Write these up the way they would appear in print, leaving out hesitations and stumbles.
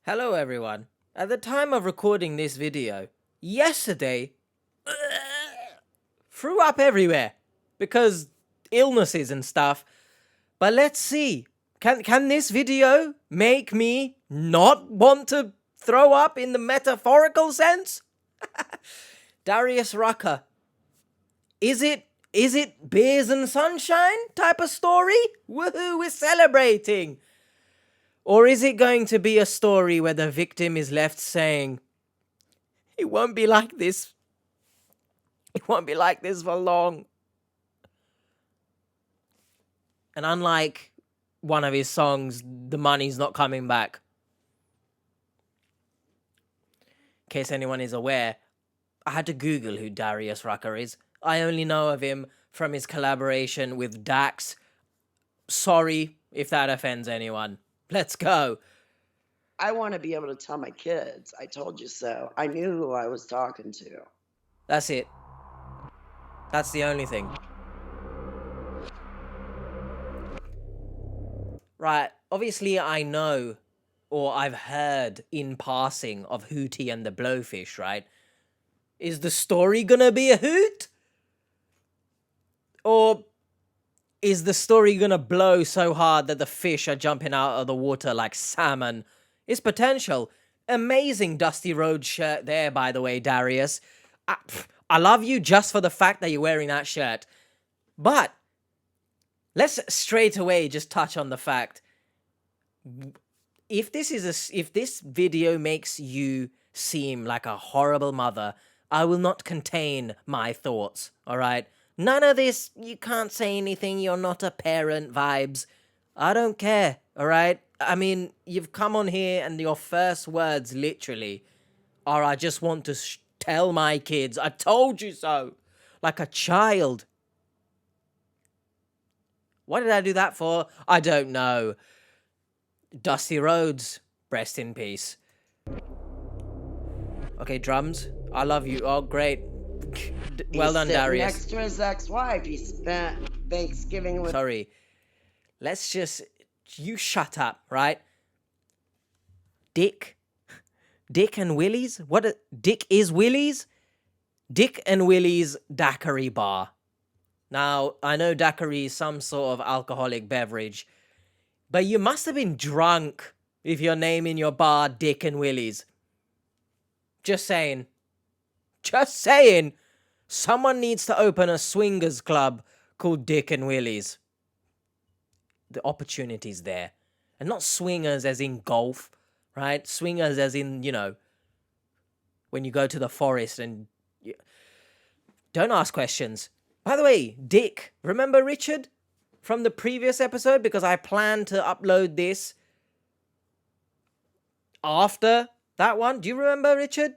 Hello everyone. At the time of recording this video, yesterday, threw up everywhere because illnesses and stuff. But let's see. Can this video make me not want to throw up in the metaphorical sense? Darius Rucker. Is it beers and sunshine type of story? Woohoo, we're celebrating. Or is it going to be a story where the victim is left saying, it won't be like this. It won't be like this for long. And unlike one of his songs, the money's not coming back. In case anyone is aware, I had to Google who Darius Rucker is. I only know of him from his collaboration with Dax. Sorry if that offends anyone. Let's go. I want to be able to tell my kids, I told you so. I knew who I was talking to. That's it. That's the only thing. Right, obviously I know, or I've heard in passing of Hootie and the Blowfish, right? Is the story gonna be a hoot? Or is the story gonna blow so hard that the fish are jumping out of the water like salmon? It's potential. Amazing Dusty Rhodes shirt there, by the way, Darius. I love you just for the fact that you're wearing that shirt. But let's straight away just touch on the fact. If this video makes you seem like a horrible mother, I will not contain my thoughts, all right? None of this, you can't say anything, you're not a parent vibes. I don't care, all right? I mean, you've come on here and your first words literally are, I just want to tell my kids, I told you so, like a child. What did I do that for? I don't know. Dusty Rhodes, rest in peace. Okay, drums, I love you. Oh, great. Well done, Darius. Next to his ex-wife, he spent Thanksgiving with... Sorry. Let's just... You shut up, right? Dick and Willie's? What? Dick is Willie's? Dick and Willie's Daiquiri Bar. Now, I know daiquiri is some sort of alcoholic beverage, but you must have been drunk if you're naming your bar Dick and Willie's. Just saying. Just saying. Someone needs to open a swingers club called Dick and Willie's. The opportunity's there. And not swingers as in golf, right? Swingers as in, you know, when you go to the forest and... Don't ask questions. By the way, Dick, remember Richard from the previous episode? Because I plan to upload this after that one. Do you remember Richard?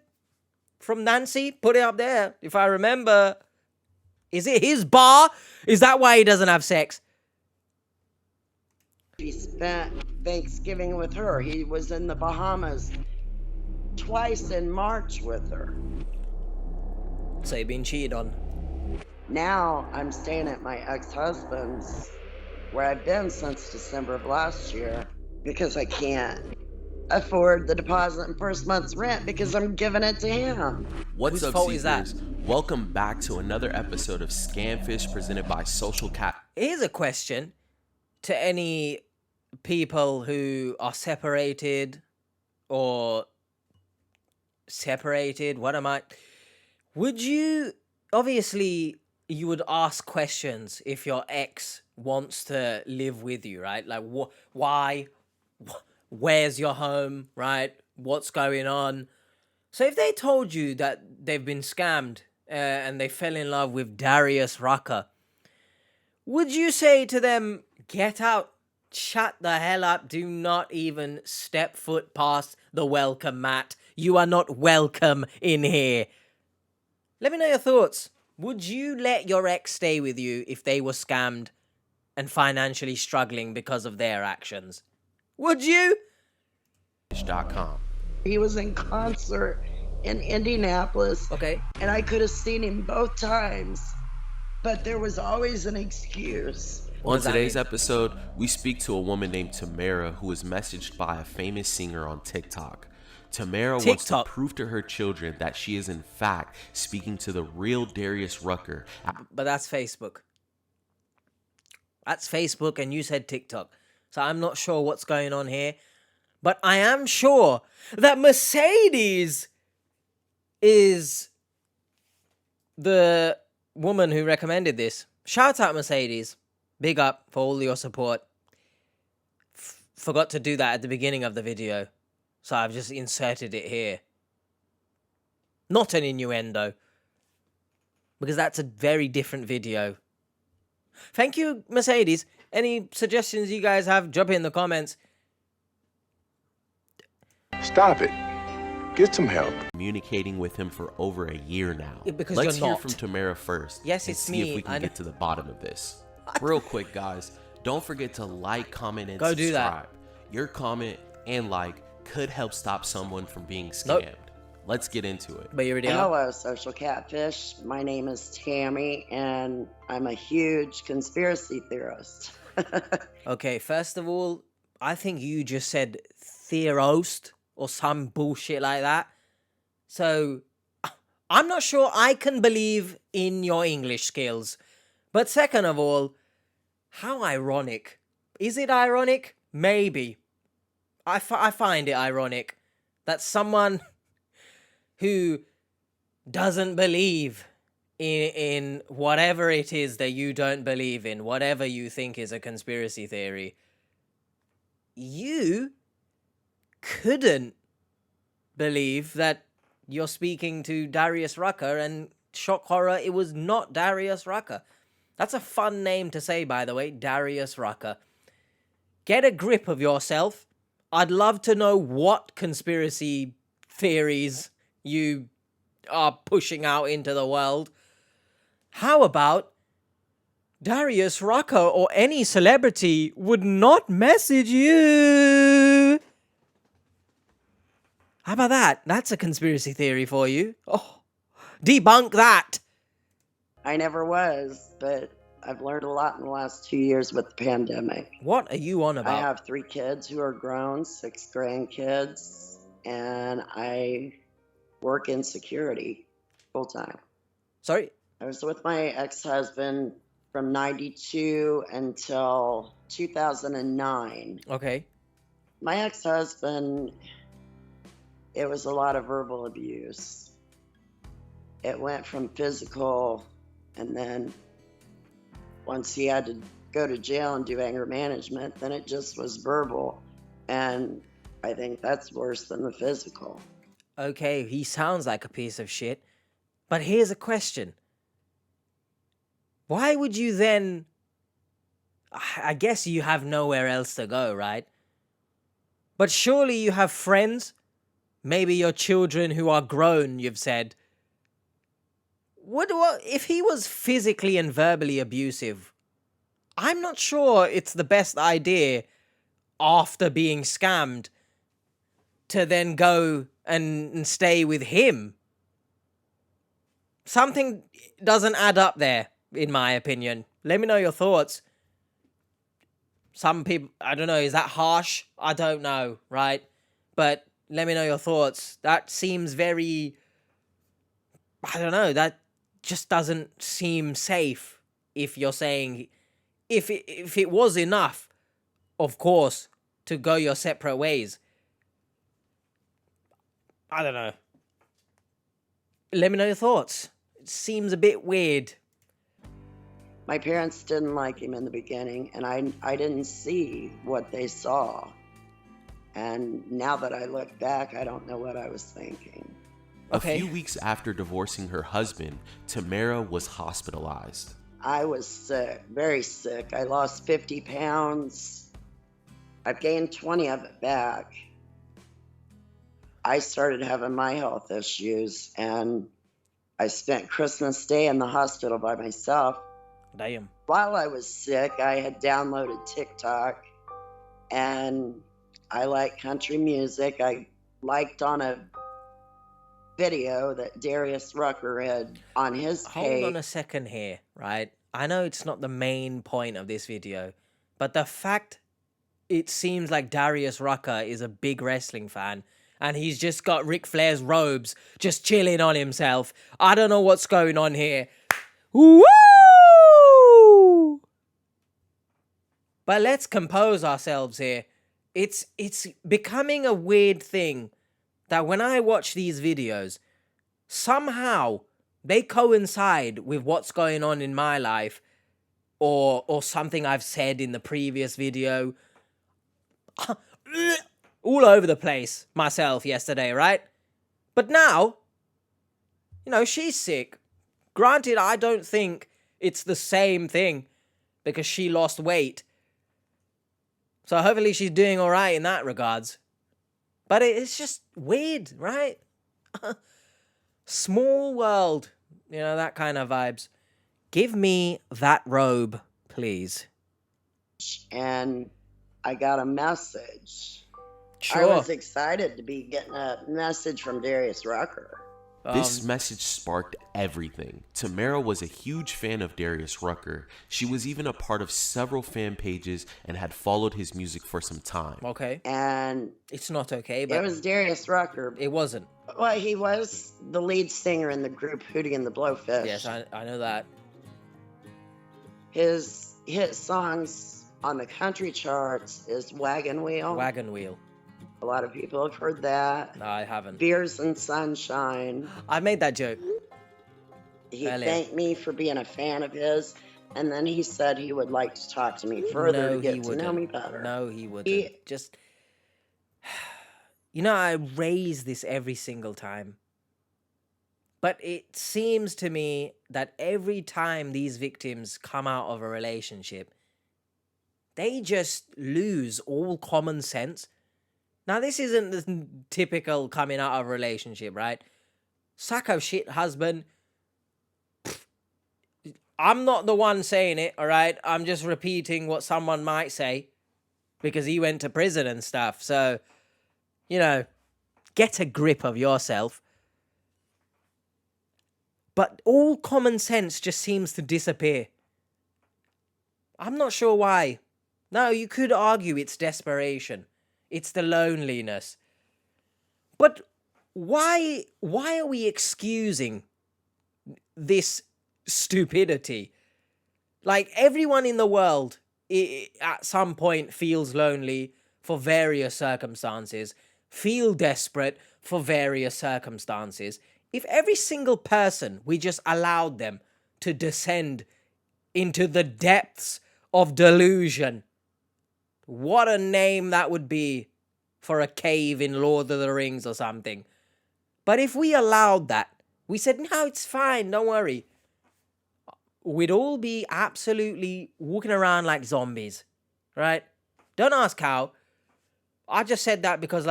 From Nancy? Put it up there, if I remember. Is it his bar? Is that why he doesn't have sex? He spent Thanksgiving with her. He was in the Bahamas twice in March with her. So you've been cheated on. Now I'm staying at my ex-husband's, where I've been since December of last year, because I can't afford the deposit and first month's rent because I'm giving it to him. What's Whose up, fault is that? Seekers? Welcome back to another episode of Scamfish presented by Social Cat. Here's a question to any people who are separated or separated. What am I? Would you, obviously, you would ask questions if your ex wants to live with you, right? Like, why? Where's your home, right? What's going on? So if they told you that they've been scammed and they fell in love with Darius Rucker, would you say to them, get out, shut the hell up, do not even step foot past the welcome mat. You are not welcome in here. Let me know your thoughts. Would you let your ex stay with you if they were scammed and financially struggling because of their actions? Would you? Fish.com. He was in concert in Indianapolis. Okay. And I could have seen him both times, but there was always an excuse. On does that today's mean? episode, we speak to a woman named Tamara who was messaged by a famous singer on TikTok. Tamara wants to TikTok. prove to her children that she is in fact speaking to the real Darius Rucker. But that's Facebook. That's Facebook, and you said TikTok. So I'm not sure what's going on here. But I am sure that Mercedes is the woman who recommended this. Shout out, Mercedes. Big up for all your support. Forgot to do that at the beginning of the video, so I've just inserted it here. Not an innuendo, because that's a very different video. Thank you, Mercedes. Any suggestions you guys have, drop it in the comments. Stop it. Get some help. Communicating with him for over a year now. Yeah, because Let's you're hear not. from Tamara first. Yes, and it's see me. if we I can know. get to the bottom of this. Real quick, guys, don't forget to like, comment, and Go subscribe. do that. Your comment and like could help stop someone from being scammed. Nope. Let's get into it. But you already are. Hello, social catfish. My name is Tammy, and I'm a huge conspiracy theorist. Okay, first of all, I think you just said theorost or some bullshit like that. So, I'm not sure I can believe in your English skills. But second of all, how ironic. Is it ironic? Maybe. I find it ironic that someone who doesn't believe in whatever it is that you don't believe in, whatever you think is a conspiracy theory, you couldn't believe that you're speaking to Darius Rucker, and shock horror, it was not Darius Rucker. That's a fun name to say, by the way, Darius Rucker. Get a grip of yourself. I'd love to know what conspiracy theories you are pushing out into the world. How about Darius Rucker or any celebrity would not message you? How about that? That's a conspiracy theory for you. Oh, debunk that. I never was, but I've learned a lot in the last 2 years with the pandemic. What are you on I about? have 3 kids who are grown, 6 grandkids, and I work in security full time. Sorry? I was with my ex-husband from 92 until 2009. Okay. My ex-husband, it was a lot of verbal abuse. It went from physical, and then once he had to go to jail and do anger management, then it just was verbal. And I think that's worse than the physical. Okay, he sounds like a piece of shit. But here's a question. Why would you then... I guess you have nowhere else to go, right? But surely you have friends, maybe your children who are grown, you've said. What if he was physically and verbally abusive? I'm not sure it's the best idea after being scammed to then go and stay with him. Something doesn't add up there, in my opinion. Let me know your thoughts. Some people, I don't know, is that harsh? I don't know, right? But let me know your thoughts. That seems very, I don't know, that just doesn't seem safe if you're saying, if it was enough, of course, to go your separate ways. I don't know. Let me know your thoughts. It seems a bit weird. My parents didn't like him in the beginning, and I didn't see what they saw. And now that I look back, I don't know what I was thinking. Okay. A few weeks after divorcing her husband, Tamara was hospitalized. I was sick, very sick. I lost 50 pounds. I've gained 20 of it back. I started having my health issues, and I spent Christmas Day in the hospital by myself. Damn. While I was sick, I had downloaded TikTok, and I like country music. I liked on a video that Darius Rucker had on his page. Hold on a second here, right? I know it's not the main point of this video, but the fact it seems like Darius Rucker is a big wrestling fan and he's just got Ric Flair's robes just chilling on himself. I don't know what's going on here. Woo! But let's compose ourselves here. It's becoming a weird thing that when I watch these videos, somehow they coincide with what's going on in my life or something I've said in the previous video. All over the place myself yesterday, right? But now, she's sick. Granted, I don't think it's the same thing because she lost weight. So hopefully she's doing all right in that regards. But it's just weird, right? Small world, that kind of vibes. Give me that robe, please. And I got a message. Sure. I was excited to be getting a message from Darius Rucker. This message sparked everything. Tamara was a huge fan of Darius Rucker. She was even a part of several fan pages and had followed his music for some time. Okay. And it's not okay, but it was Darius Rucker. It wasn't. Well, he was the lead singer in the group Hootie and the Blowfish. Yes, I know that. His hit songs on the country charts is Wagon Wheel. Wagon Wheel. A lot of people have heard that. No, I haven't. Beers and Sunshine. I made that joke. He earlier. thanked me for being a fan of his, and then he said he would like to talk to me further to get to know me better. No, he wouldn't. Just, I raise this every single time. But it seems to me that every time these victims come out of a relationship, they just lose all common sense. Now, this isn't the typical coming out of a relationship, right? Sack of shit husband. I'm not the one saying it, all right? I'm just repeating what someone might say because he went to prison and stuff. So, get a grip of yourself. But all common sense just seems to disappear. I'm not sure why. No, you could argue it's desperation. It's the loneliness. But why are we excusing this stupidity? Like, everyone in the world at some point feels lonely for various circumstances, feel desperate for various circumstances. If every single person, we just allowed them to descend into the depths of delusion, what a name that would be for a cave in Lord of the Rings or something. But if we allowed that, we said, no, it's fine, don't worry, we'd all be absolutely walking around like zombies, right? Don't ask how. I just said that because,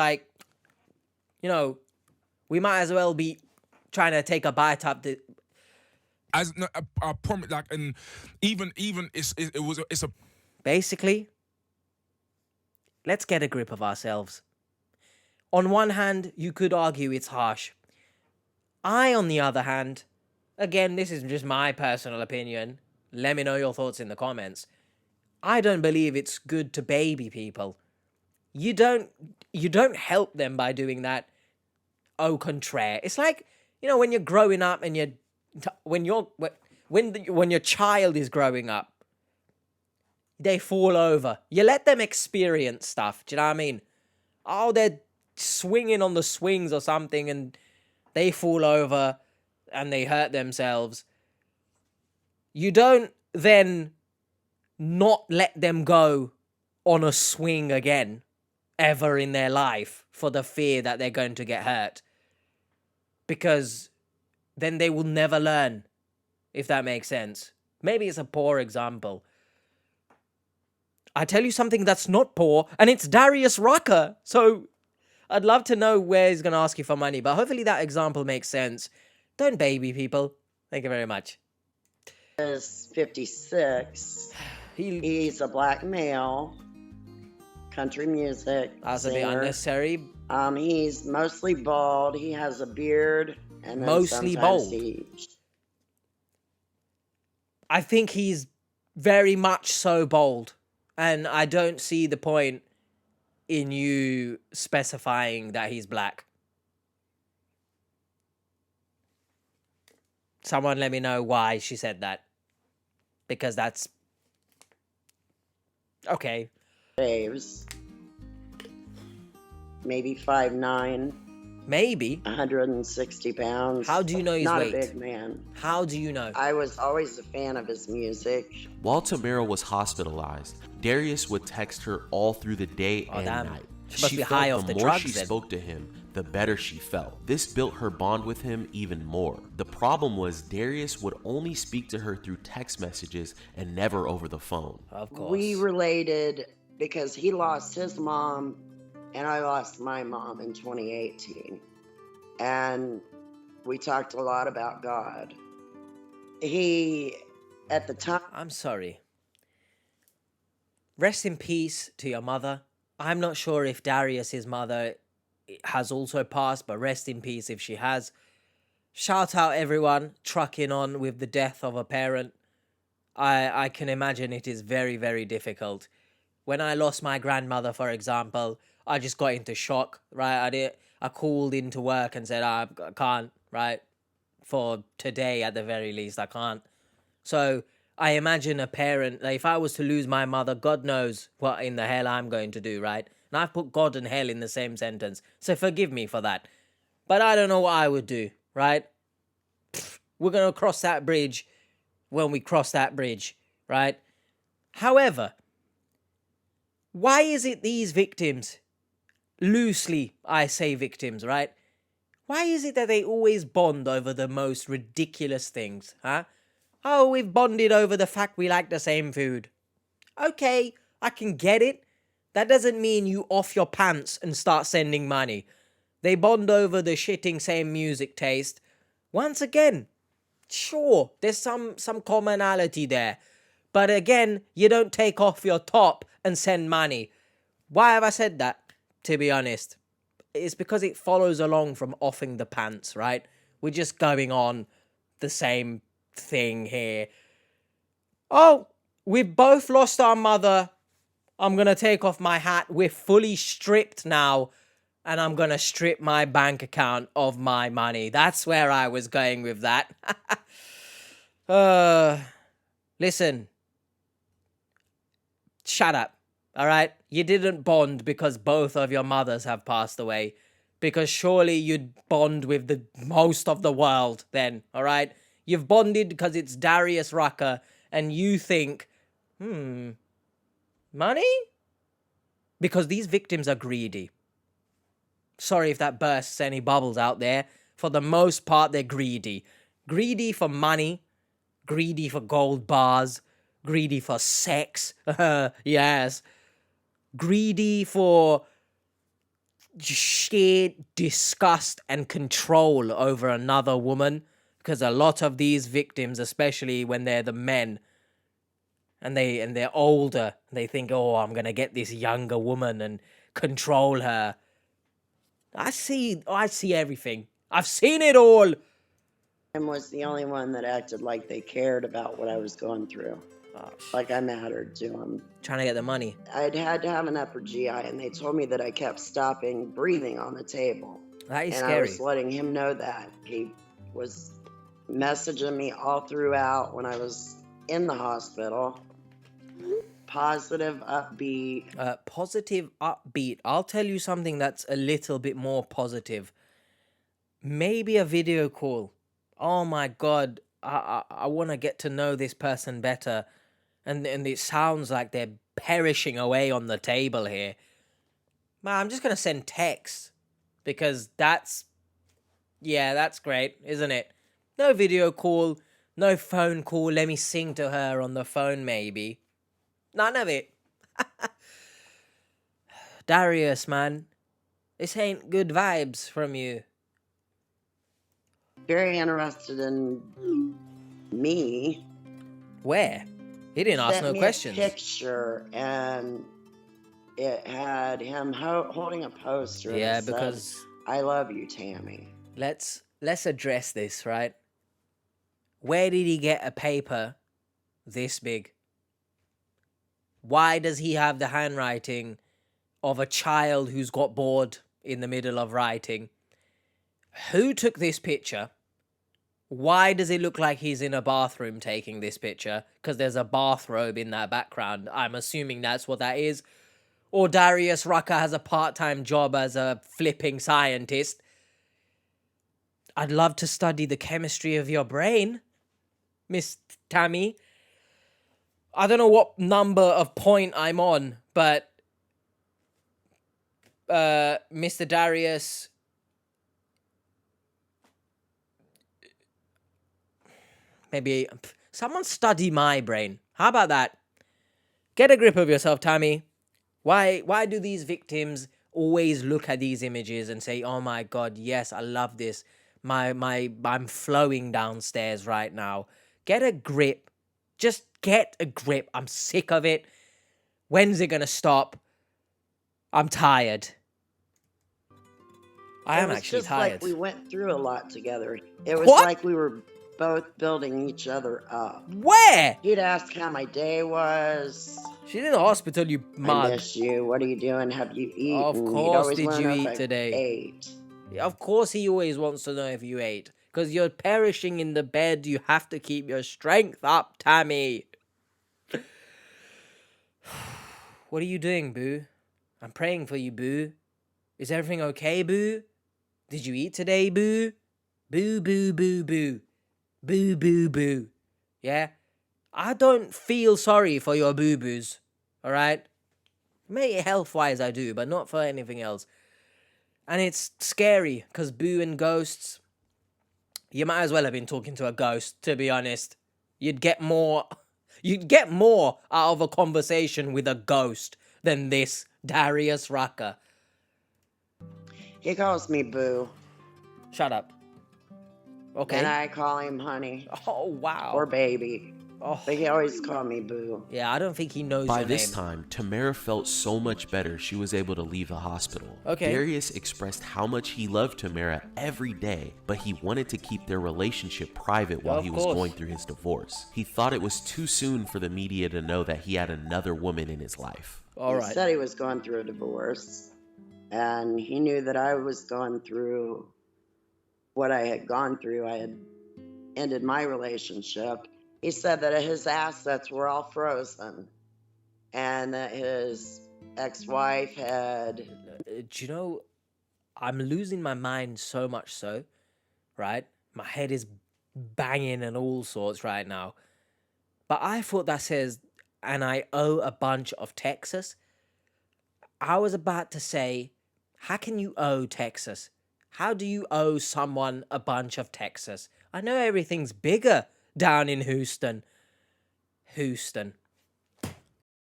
we might as well be trying to take a bite up the... As I promise, and even it's a... Basically, let's get a grip of ourselves. On one hand, you could argue it's harsh. I, on the other hand, again, this is just my personal opinion. Let me know your thoughts in the comments. I don't believe it's good to baby people. You don't help them by doing that. Au contraire. It's like, when you're growing up and when your child is growing up, they fall over. You let them experience stuff. Do you know what I mean? Oh, they're swinging on the swings or something and they fall over and they hurt themselves. You don't then not let them go on a swing again ever in their life for the fear that they're going to get hurt. Because then they will never learn, if that makes sense. Maybe it's a poor example. I tell you something that's not poor, and it's Darius Rucker. So I'd love to know where he's going to ask you for money, but hopefully that example makes sense. Don't baby people. Thank you very much. He's 56. He's a black male. Country music That's a singer. bit unnecessary. He's mostly bald. He has a beard. And then Mostly sometimes bald. I think he's very much so bold. And I don't see the point in you specifying that he's black. Someone let me know why she said that. Because that's... Okay. Waves. Maybe 5'9". Maybe. 160 pounds. How do you know his Not weight? a big man. How do you know? I was always a fan of his music. While Tamara was hospitalized, Darius would text her all through the day and damn. night. She must be high off the more drugs she then. spoke to him, the better she felt. This built her bond with him even more. The problem was Darius would only speak to her through text messages and never over the phone. Of course. We related because he lost his mom and I lost my mom in 2018. And we talked a lot about God. He, at the time... I'm sorry. Rest in peace to your mother. I'm not sure if Darius's mother has also passed, but rest in peace if she has. Shout out everyone trucking on with the death of a parent. I can imagine it is very, very difficult. When I lost my grandmother, for example, I just got into shock, right? I called into work and said, I can't, right? For today, at the very least, I can't. So I imagine a parent, like if I was to lose my mother, God knows what in the hell I'm going to do, right? And I've put God and hell in the same sentence. So forgive me for that. But I don't know what I would do, right? We're going to cross that bridge when we cross that bridge, right? However, why is it these victims, loosely I say victims, right? Why is it that they always bond over the most ridiculous things, huh? Oh, we've bonded over the fact we like the same food. Okay, I can get it. That doesn't mean you off your pants and start sending money. They bond over the shitting same music taste. Once again, sure, there's some commonality there. But again, you don't take off your top and send money. Why have I said that, to be honest? It's because it follows along from offing the pants, right? We're just going on the same thing here. Oh, we've both lost our mother. I'm going to take off my hat. We're fully stripped now. And I'm going to strip my bank account of my money. That's where I was going with that. Listen. Shut up. All right? You didn't bond because both of your mothers have passed away. Because surely you'd bond with the most of the world then. All right? You've bonded because it's Darius Rucker. And you think, money? Because these victims are greedy. Sorry if that bursts any bubbles out there. For the most part, they're greedy. Greedy for money. Greedy for gold bars. Greedy for sex. Yes. Greedy for sheer disgust and control over another woman. Because a lot of these victims, especially when they're the men, and they're older, they think, oh, I'm going to get this younger woman and control her. I see everything. I've seen it all. And was the only one that acted like they cared about what I was going through. Like I mattered to him. Trying to get the money. I'd had to have an upper GI, and they told me that I kept stopping breathing on the table. That is and scary. I was letting him know that. He was messaging me all throughout when I was in the hospital. Positive, upbeat. Positive, upbeat. I'll tell you something that's a little bit more positive. Maybe a video call. Oh my God, I want to get to know this person better. And it sounds like they're perishing away on the table here. Man, I'm just going to send text. Because that's great, isn't it? No video call, no phone call. Let me sing to her on the phone maybe. None of it. Darius, man. This ain't good vibes from you. Very interested in me. Where? He didn't ask no questions. A picture, and it had him holding a poster. Yeah, that because said, I love you, Tammy. let's address this, right? Where did he get a paper this big? Why does he have the handwriting of a child who's got bored in the middle of writing? Who took this picture? Why does it look like he's in a bathroom taking this picture? Because there's a bathrobe in that background. I'm assuming that's what that is. Or Darius Rucker has a part-time job as a flipping scientist. I'd love to study the chemistry of your brain, Miss Tammy. I don't know what number of point I'm on, but Mr. Darius, maybe someone study my brain. How about that? Get a grip of yourself, Tammy. Why do these victims always look at these images and say, "Oh my God, yes, I love this. I'm flowing downstairs right now." Get a grip. Just get a grip. I'm sick of it. When's it gonna stop? I'm tired. I am actually tired. Like we went through a lot together. It was What? like we were both building each other up. Where? He'd ask how my day was. She's in the hospital, you I mug. miss you. What are you doing? Have you eaten? Of He'd course, always did wanna you know if eat I today? Ate. Of course he always wants to know if you ate. Because you're perishing in the bed. You have to keep your strength up, Tammy. What are you doing, Boo? I'm praying for you, Boo. Is everything okay, Boo? Did you eat today, Boo? Boo, boo, boo, boo. Boo, boo, boo. Yeah? I don't feel sorry for your boo-boos. Alright? Maybe health-wise I do, but not for anything else. And it's scary, because Boo and ghosts... You might as well have been talking to a ghost, to be honest. You'd get more out of a conversation with a ghost than this Darius Rucker. He calls me Boo. Shut up. Okay. And I call him honey. Oh, wow. Or baby. Oh. But he always called me Boo. Yeah, I don't think he knows By your this name. time, Tamara felt so much better she was able to leave the hospital. Okay. Darius expressed how much he loved Tamara every day, but he wanted to keep their relationship private while he was going through his divorce. He thought it was too soon for the media to know that he had another woman in his life. All right. He said he was going through a divorce, and he knew that I was going through what I had gone through. I had ended my relationship. He said that his assets were all frozen and that his ex-wife had... Do you know, I'm losing my mind so much so, right? My head is banging and all sorts right now. But I thought that says, and I owe a bunch of Texas. I was about to say, how can you owe Texas? How do you owe someone a bunch of Texas? I know everything's bigger down in Houston. Houston.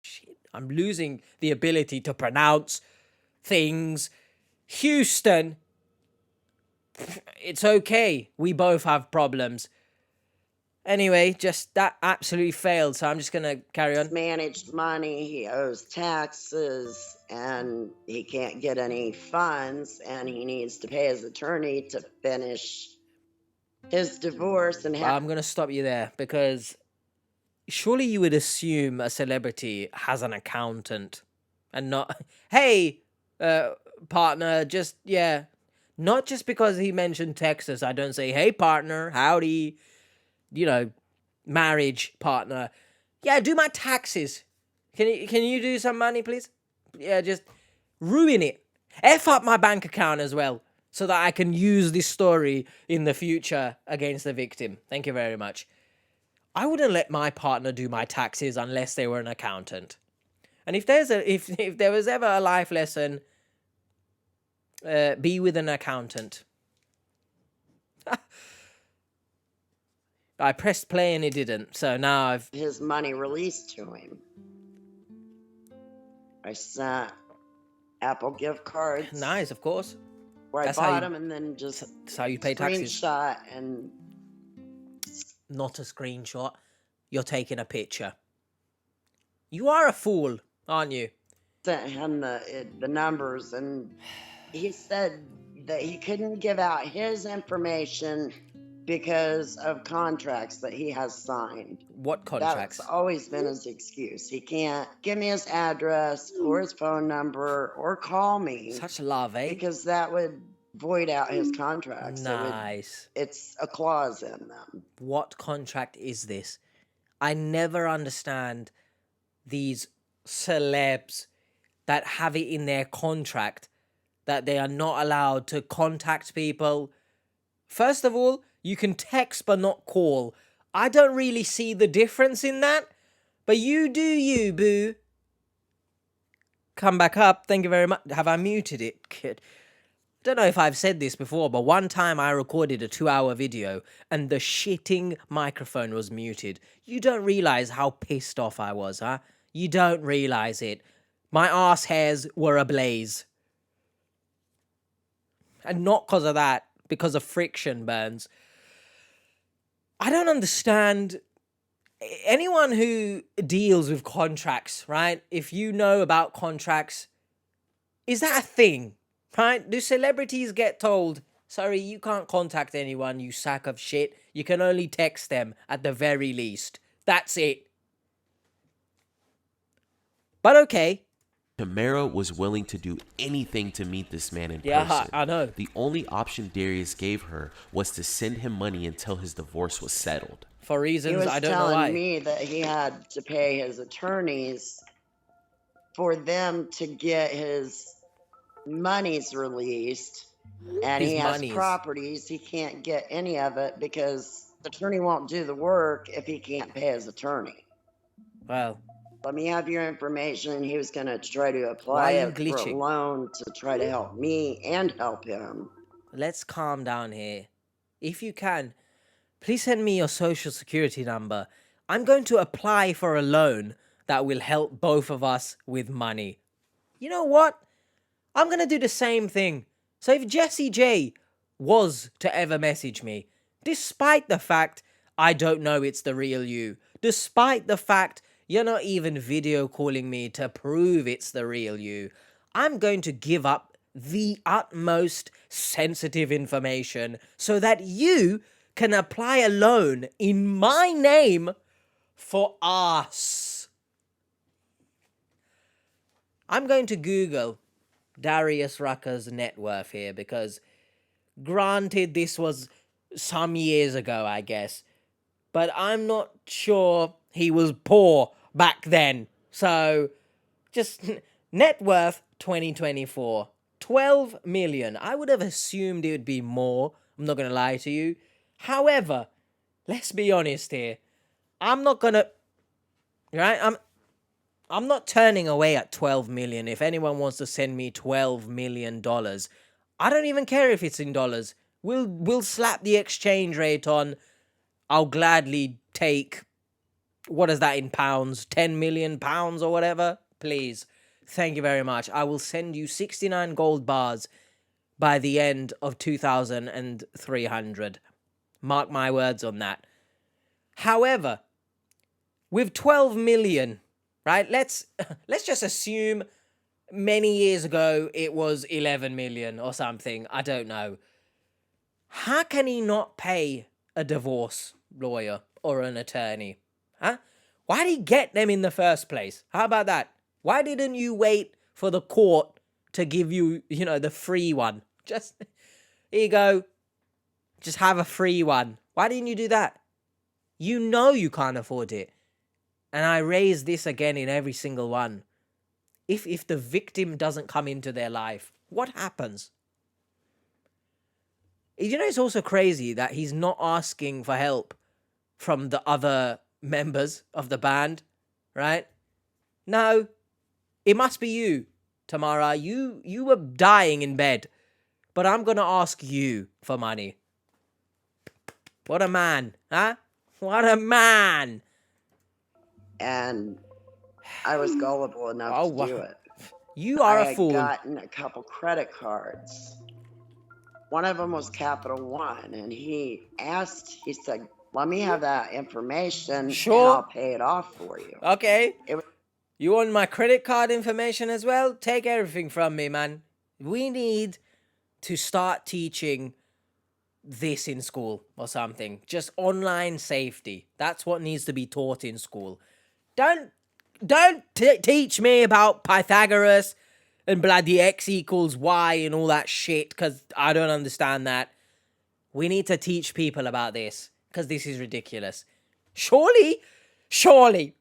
Shit, I'm losing the ability to pronounce things. Houston. It's okay. We both have problems. Anyway, just that absolutely failed, so I'm just going to carry on. Managed money, he owes taxes, and he can't get any funds, and he needs to pay his attorney to finish his divorce. And I'm going to stop you there, because surely you would assume a celebrity has an accountant and not, hey, partner, just, yeah. Not just because he mentioned Texas, I don't say, hey, partner, howdy, you know, marriage partner. Yeah, do my taxes. Can you do some money, please? Yeah, just ruin it. F up my bank account as well, so that I can use this story in the future against the victim. Thank you very much. I wouldn't let my partner do my taxes unless they were an accountant. And if there was ever a life lesson, be with an accountant. I pressed play and it didn't, so now I've... his money released to him. I sent Apple gift cards. Nice, of course. Where That's I how bought you- them and then just That's how you pay taxes. screenshot and Not a screenshot. You're taking a picture. You are a fool, aren't you? sent him the numbers, and he said that he couldn't give out his information because of contracts that he has signed. What contracts? That's always been his excuse. He can't give me his address or his phone number or call me. Such love, eh? Because that would void out his contracts. Nice. It's a clause in them. What contract is this? I never understand these celebs that have it in their contract that they are not allowed to contact people. First of all, you can text but not call. I don't really see the difference in that, but you do you, boo. Come back up. Thank you very much. Have I muted it, kid? Don't know if I've said this before, but one time I recorded a 2-hour video and the shitting microphone was muted. You don't realize how pissed off I was, huh? You don't realize it. My arse hairs were ablaze. And not because of that, because of friction burns. I don't understand. Anyone who deals with contracts, right? If you know about contracts, is that a thing? Right? Do celebrities get told, sorry, you can't contact anyone, you sack of shit. You can only text them at the very least. That's it. But okay. Tamara was willing to do anything to meet this man in person. Yeah, I know. The only option Darius gave her was to send him money until his divorce was settled. For reasons I don't know why. He was telling me that he had to pay his attorneys for them to get his money's released, and he has properties. He can't get any of it because the attorney won't do the work if he can't pay his attorney. Well, let me have your information. He was going to try to apply it for a loan to try to help me and help him. Let's calm down here. If you can, please send me your social security number. I'm going to apply for a loan that will help both of us with money. You know what? I'm going to do the same thing. So if Jessie J was to ever message me, despite the fact I don't know it's the real you, despite the fact you're not even video calling me to prove it's the real you, I'm going to give up the utmost sensitive information so that you can apply a loan in my name for us. I'm going to Google Darius Rucker's net worth here because granted this was some years ago, I guess, but I'm not sure he was poor back then. So just net worth 2024, 12 million. I would have assumed it would be more. I'm not going to lie to you. However, let's be honest here. I'm not going to, right? I'm not turning away at 12 million. If anyone wants to send me $12 million, I don't even care if it's in dollars. We'll slap the exchange rate on. I'll gladly take, what is that in pounds? 10 million pounds or whatever? Please. Thank you very much. I will send you 69 gold bars by the end of 2,300. Mark my words on that. However, with 12 million, right? Let's just assume many years ago it was 11 million or something. I don't know. How can he not pay a divorce lawyer or an attorney? Huh? Why did he get them in the first place? How about that? Why didn't you wait for the court to give you, the free one? Just, here you go. Just have a free one. Why didn't you do that? You know you can't afford it. And I raise this again in every single one. If the victim doesn't come into their life, what happens? It's also crazy that he's not asking for help from the other members of the band, right? No, it must be you, Tamara. You were dying in bed, but I'm going to ask you for money. What a man, huh? What a man. And I was gullible enough to do it. You are a fool. I had gotten a couple credit cards. One of them was Capital One, and he said, let me have that information, sure, and I'll pay it off for you. Okay. You want my credit card information as well? Take everything from me, man. We need to start teaching this in school or something. Just online safety. That's what needs to be taught in school. Don't teach me about Pythagoras and bloody X equals Y and all that shit, because I don't understand that. We need to teach people about this, because this is ridiculous. Surely, she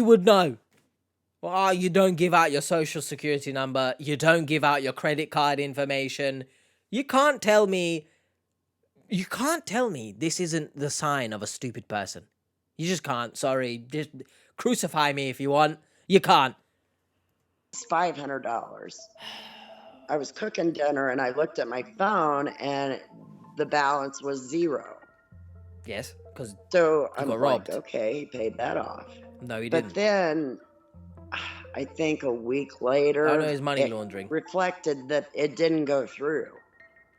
would know. Well, you don't give out your social security number. You don't give out your credit card information. You can't tell me this isn't the sign of a stupid person. You just can't. Sorry. Just crucify me if you want. You can't. It's $500. I was cooking dinner and I looked at my phone and the balance was zero. Yes, because so I'm got like, robbed. Okay, he paid that off. No, he didn't. But then I think a week later, oh no, it's money laundering. Reflected that it didn't go through.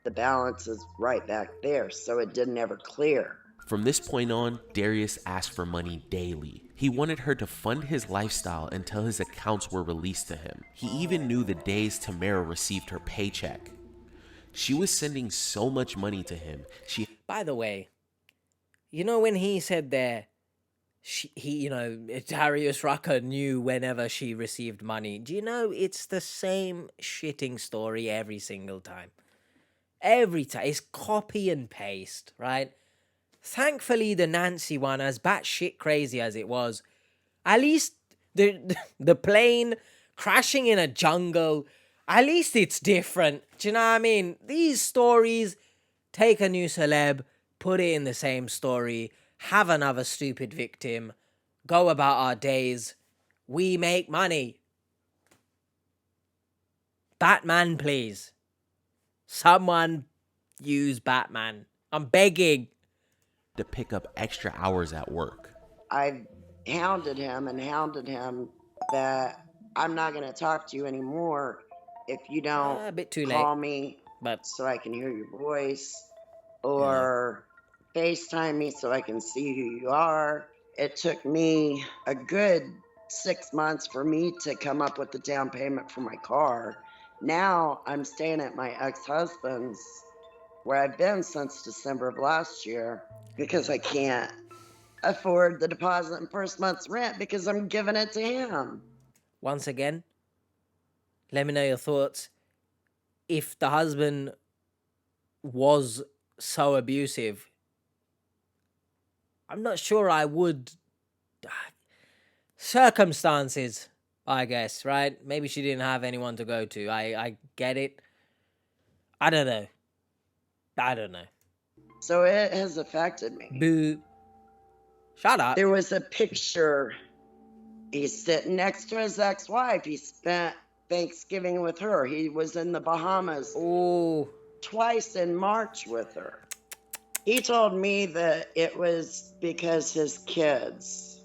The balance is right back there, so it didn't ever clear. From this point on, Darius asked for money daily. He wanted her to fund his lifestyle until his accounts were released to him. He even knew the days Tamara received her paycheck. She was sending so much money to him. By the way, you know when he said there, Darius Rucker knew whenever she received money. Do you know it's the same shitting story every single time? Every time. It's copy and paste, right? Thankfully, the Nancy one, as batshit crazy as it was, at least the plane crashing in a jungle, at least it's different. Do you know what I mean? These stories, take a new celeb, put it in the same story, have another stupid victim, go about our days. We make money. Batman, please. Someone use Batman. I'm begging. To pick up extra hours at work. I hounded him that I'm not going to talk to you anymore if you don't a bit too call late, me but so I can hear your voice or FaceTime me so I can see who you are. It took me a good 6 months for me to come up with the down payment for my car. Now I'm staying at my ex-husband's, where I've been since December of last year, because I can't afford the deposit and first month's rent because I'm giving it to him. Once again, let me know your thoughts. If the husband was so abusive, I'm not sure I would. Circumstances, I guess, right? Maybe she didn't have anyone to go to. I get it. I don't know. So it has affected me. Boo. Shut up. There was a picture. He's sitting next to his ex-wife. He spent Thanksgiving with her. He was in the Bahamas twice in March with her. He told me that it was because his kids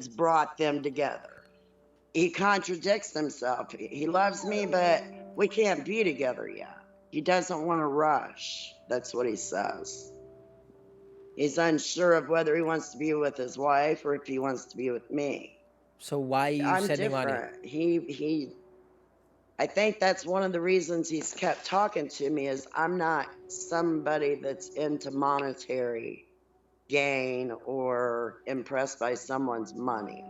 brought them together. He contradicts himself. He loves me, but we can't be together yet. He doesn't want to rush. That's what he says. He's unsure of whether he wants to be with his wife or if he wants to be with me. So why are you sending money? I think that's one of the reasons he's kept talking to me is I'm not somebody that's into monetary gain or impressed by someone's money.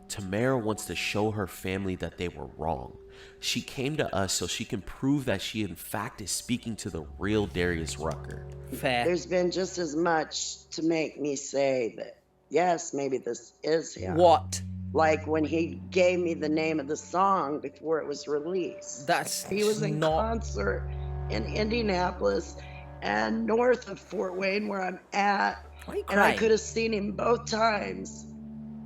Tamara wants to show her family that they were wrong. She came to us so she can prove that she in fact is speaking to the real Darius Rucker. Fair. There's been just as much to make me say that, yes, maybe this is him. What? Like when he gave me the name of the song before it was released. He was in concert in Indianapolis and north of Fort Wayne where I'm at. And I could have seen him both times,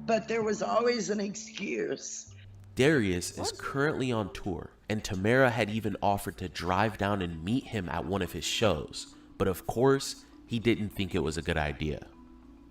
but there was always an excuse. Darius is currently on tour, and Tamara had even offered to drive down and meet him at one of his shows. But of course, he didn't think it was a good idea.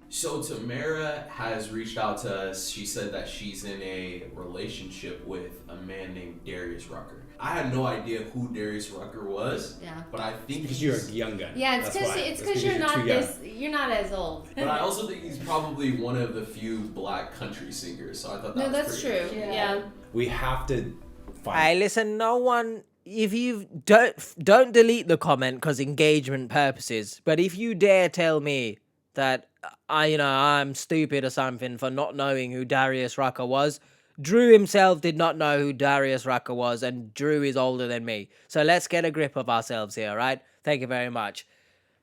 So Tamara has reached out to us. She said that she's in a relationship with a man named Darius Rucker. I had no idea who Darius Rucker was. Yeah. But I think because you're a young guy. Yeah, it's because you're not as old. But I also think he's probably one of the few black country singers. So I thought that was that's pretty true. Yeah. We have to find. Hey, listen, no one if you don't delete the comment because engagement purposes, but if you dare tell me that I'm stupid or something for not knowing who Darius Rucker was, Drew himself did not know who Darius Rucker was, and Drew is older than me. So let's get a grip of ourselves here, right? Thank you very much.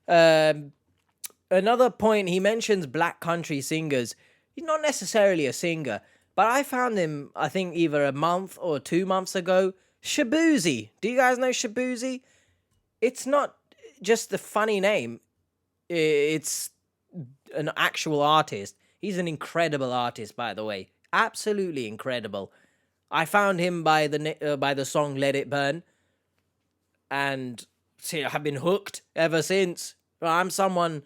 Another point, he mentions black country singers. He's not necessarily a singer, but I found him, I think, either a month or 2 months ago. Shabuzi. Do you guys know Shabuzi? It's not just a funny name. It's an actual artist. He's an incredible artist, by the way. Absolutely incredible. I found him by the song Let It Burn. And see, I've been hooked ever since. I'm someone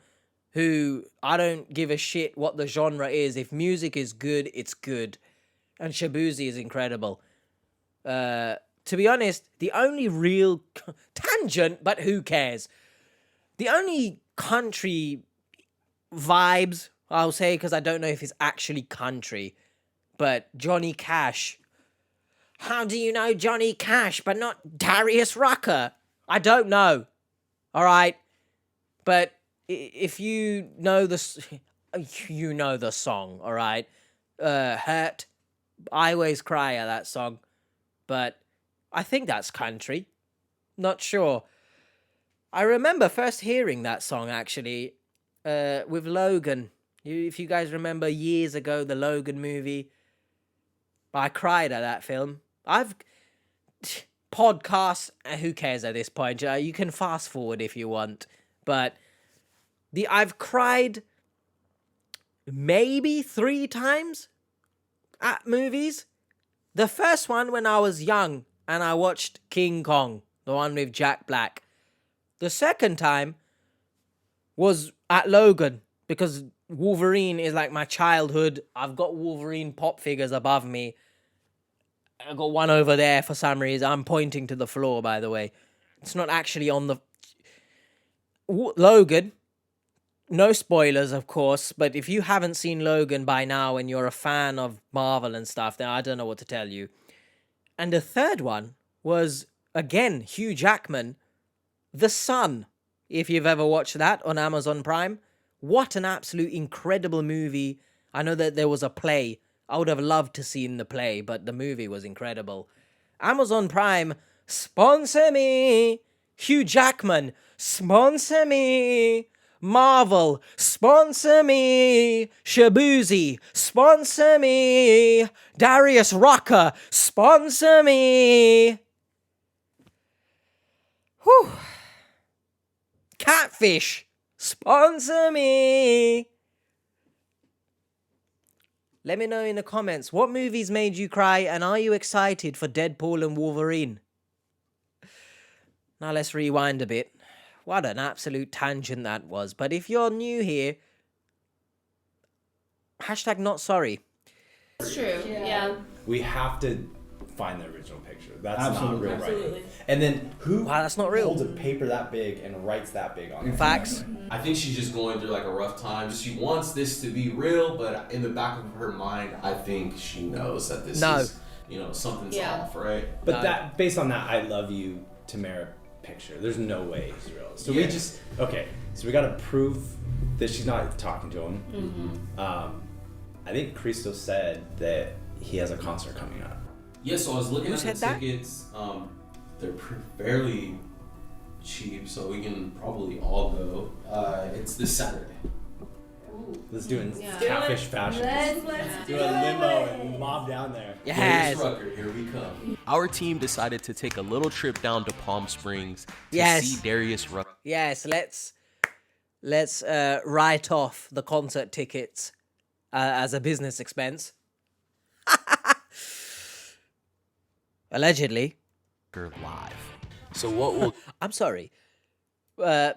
who, I don't give a shit what the genre is. If music is good, it's good. And Shabuzi is incredible. To be honest, the only real tangent, but who cares? The only country vibes, I'll say, because I don't know if it's actually country, but Johnny Cash. How do you know Johnny Cash, but not Darius Rucker? I don't know. All right, but if you know the song, all right. Hurt. I always cry at that song, but I think that's country. Not sure. I remember first hearing that song, actually, with Logan. If you guys remember years ago, the Logan movie, I cried at that film. Podcasts, who cares at this point? You can fast forward if you want. But I've cried maybe 3 times at movies. The first one when I was young, and I watched King Kong, the one with Jack Black. The second time was at Logan, because Wolverine is like my childhood. I've got Wolverine pop figures above me. I got one over there for some reason. I'm pointing to the floor, by the way. It's not actually on the... Logan. No spoilers, of course, but if you haven't seen Logan by now and you're a fan of Marvel and stuff, then I don't know what to tell you. And the third one was, again, Hugh Jackman, The Sun, if you've ever watched that on Amazon Prime. What an absolute incredible movie. I know that there was a play. I would have loved to see the play, but the movie was incredible. Amazon Prime, sponsor me. Hugh Jackman, sponsor me. Marvel, sponsor me. Shabuzi, sponsor me. Darius Rucker, sponsor me. Whew. Catfish, sponsor me. Let me know in the comments, what movies made you cry, and are you excited for Deadpool and Wolverine? Now let's rewind a bit. What an absolute tangent that was. But if you're new here, hashtag not sorry. It's true, yeah. We have to find the original picture. That's Absolutely. not real writing. And then who That's not real. holds a paper that big and writes that big on it? Facts. I think she's just going through like a rough time. She wants this to be real, but in the back of her mind, I think she knows that this is, something's off, right? But that, based on that, I love you, Tamara picture. There's no way he's real. So we just, so we got to prove that she's not talking to him. Mm-hmm. I think Cristo said that he has a concert coming up. Yeah, so I was looking Who at the said that? tickets. They're fairly cheap, so we can probably all go. It's this Saturday. Let's do it in catfish fashion. Let's do a limo and mob down there. Yes. Darius Rucker, here we come. Our team decided to take a little trip down to Palm Springs to Yes. see Darius Rucker. Yes, let's write off the concert tickets as a business expense. Allegedly. Live. So what will I'm sorry. I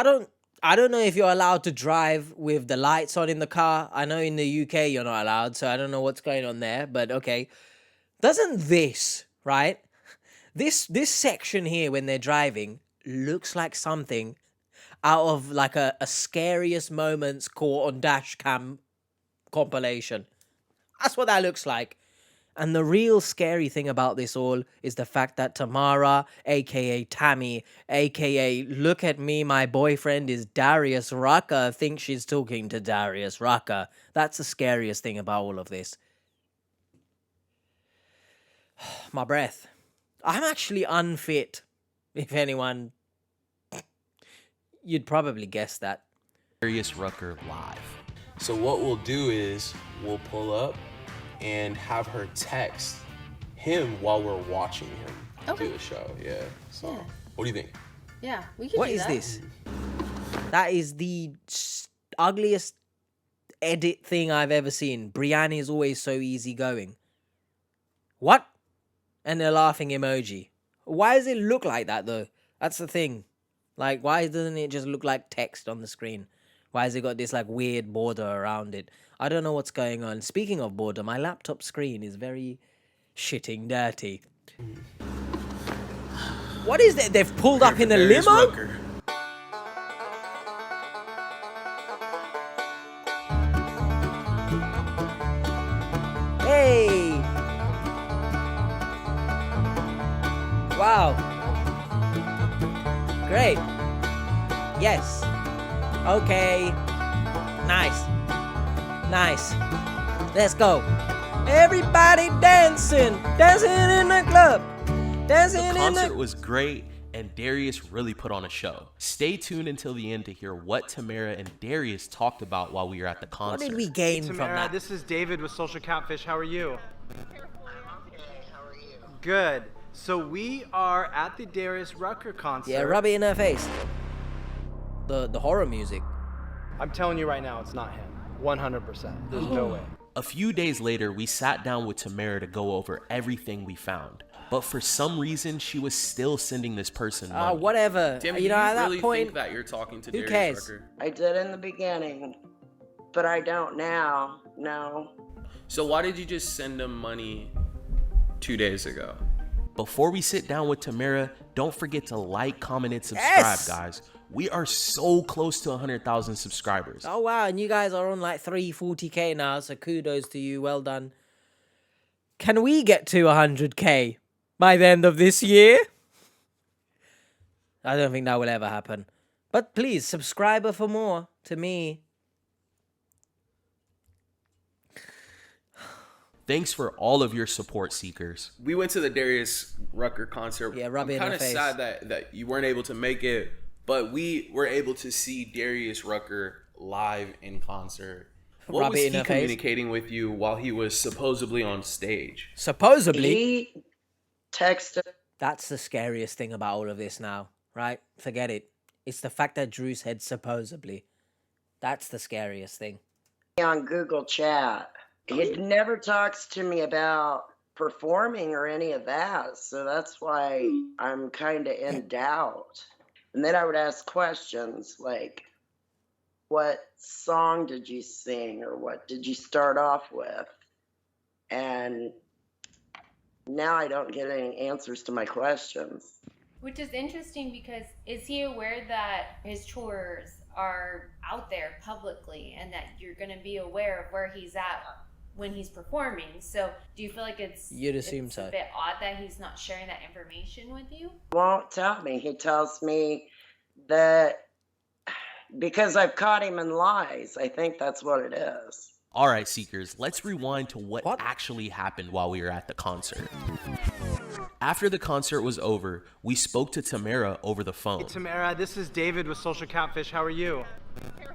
don't know if you're allowed to drive with the lights on in the car. I know in the UK you're not allowed, so I don't know what's going on there, but okay. Doesn't this, right? This section here when they're driving looks like something out of like a scariest moments caught on dash cam compilation. That's what that looks like. And the real scary thing about this all is the fact that Tamara, aka Tammy, aka look at me, my boyfriend is Darius Rucker, thinks she's talking to Darius Rucker. That's the scariest thing about all of this. My breath. I'm actually unfit. If anyone... You'd probably guess that. Darius Rucker live. So what we'll do is we'll pull up and have her text him while we're watching him do the show. Yeah. So Yeah. what do you think? Yeah, we can What do is that. this? That is the ugliest edit thing I've ever seen. Brianne is always so easygoing. What? And a laughing emoji. Why does it look like that though? That's the thing. Like, why doesn't it just look like text on the screen? Why has it got this like weird border around it? I don't know what's going on. Speaking of border, my laptop screen is very shitting dirty. What is that? They've pulled up in a Darius limo? Rucker. Hey! Wow. Great. Yes. Okay. Nice. Nice. Let's go. Everybody dancing. Dancing in the club. Dancing The in the... concert was great, and Darius really put on a show. Stay tuned until the end to hear what Tamara and Darius talked about while we were at the What concert. did we gain from Tamara, that? this is David with Social Catfish. How are you? I'm okay. How are you? Good. So we are at the Darius Rucker concert. Yeah, rub it in her face. The horror music. I'm telling you right now, it's not him. 100%. There's no way. A few days later, we sat down with Tamara to go over everything we found. But for some reason, she was still sending this person money. Whatever. Tammy, you know, do you at that really point, think that you're talking to who Darius cares? Rucker? I did in the beginning, but I don't now. No. So why did you just send him money 2 days ago? Before we sit down with Tamara, don't forget to like, comment, and subscribe, Yes! guys. We are so close to 100,000 subscribers. Oh wow, and you guys are on like 340k now, so kudos to you, well done. Can we get to 100k by the end of this year? I don't think that will ever happen. But please, subscribe for more to me. Thanks for all of your support, seekers. We went to the Darius Rucker concert. Yeah, rub it I'm in kind her of face. sad that you weren't able to make it, but we were able to see Darius Rucker live in concert. What Rub was it he in her face. communicating with you while he was supposedly on stage? Supposedly, He texted that's the scariest thing about all of this now, right? Forget it. It's the fact that Drew said supposedly. That's the scariest thing. me on Google Chat. He never talks to me about performing or any of that, so that's why I'm kind of in doubt. And then I would ask questions like, what song did you sing or what did you start off with? And now I don't get any answers to my questions. Which is interesting because is he aware that his chores are out there publicly and that you're going to be aware of where he's at when he's performing? So do you feel like You'd assume it's so. a bit odd that he's not sharing that information with you? Won't tell me. He tells me that because I've caught him in lies. I think that's what it is. All right, seekers, let's rewind to what What? actually happened while we were at the concert. After the concert was over, we spoke to Tamara over the phone. Hey, Tamara, this is David with Social Catfish. How are you? I'm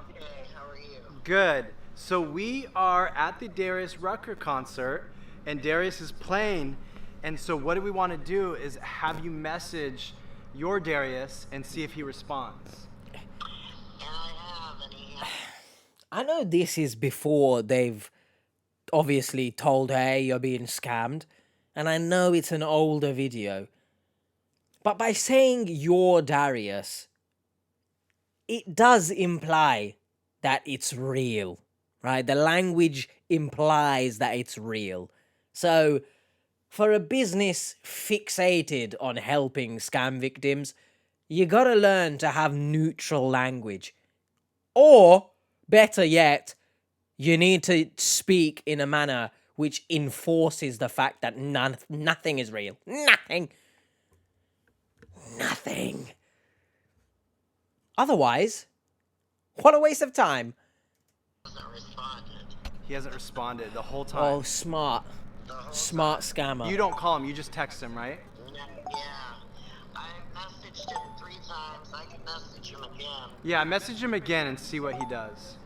okay. How are you? Good. So we are at the Darius Rucker concert, and Darius is playing. And so what do we want to do is have you message your Darius and see if he responds. And I have, and he has. I know this is before they've obviously told her, hey, you're being scammed. And I know it's an older video. But by saying you're Darius, it does imply that it's real, right? The language implies that it's real. So, for a business fixated on helping scam victims, you gotta learn to have neutral language. Or, better yet, you need to speak in a manner which enforces the fact that nothing is real. Nothing. Nothing. Otherwise, what a waste of time. He hasn't responded the whole time. Oh, smart. Smart scammer. You don't call him, you just text him, right? Yeah. I messaged him 3 times. I can message him again. Yeah, message him again and see what he does.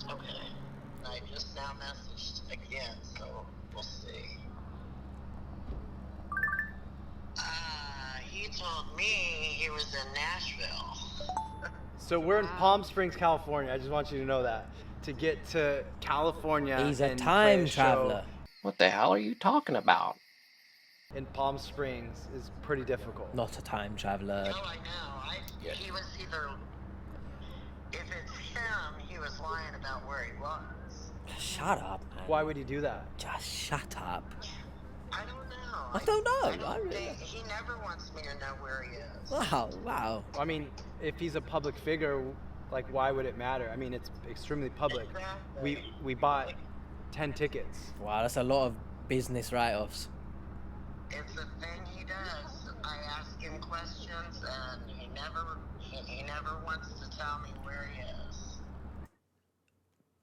Okay. I just now messaged again, so we'll see. He told me he was in Nashville. So we're in Palm Springs, California. I just want you to know that. To get to California, He's a and time play show traveler. What the hell are you talking about? in Palm Springs is pretty difficult. Not a time traveler. No, I know. He was either. If it's him, he was lying about where he was. Shut up, man. Why would he do that? Just shut up. I don't know. I don't know. I don't think he never wants me to know where he is. Wow. I mean, if he's a public figure, like, why would it matter? I mean, it's extremely public. Exactly. We bought 10 tickets. Wow, that's a lot of business write-offs. It's a thing he does. I ask him questions, and he never wants to tell me where he is.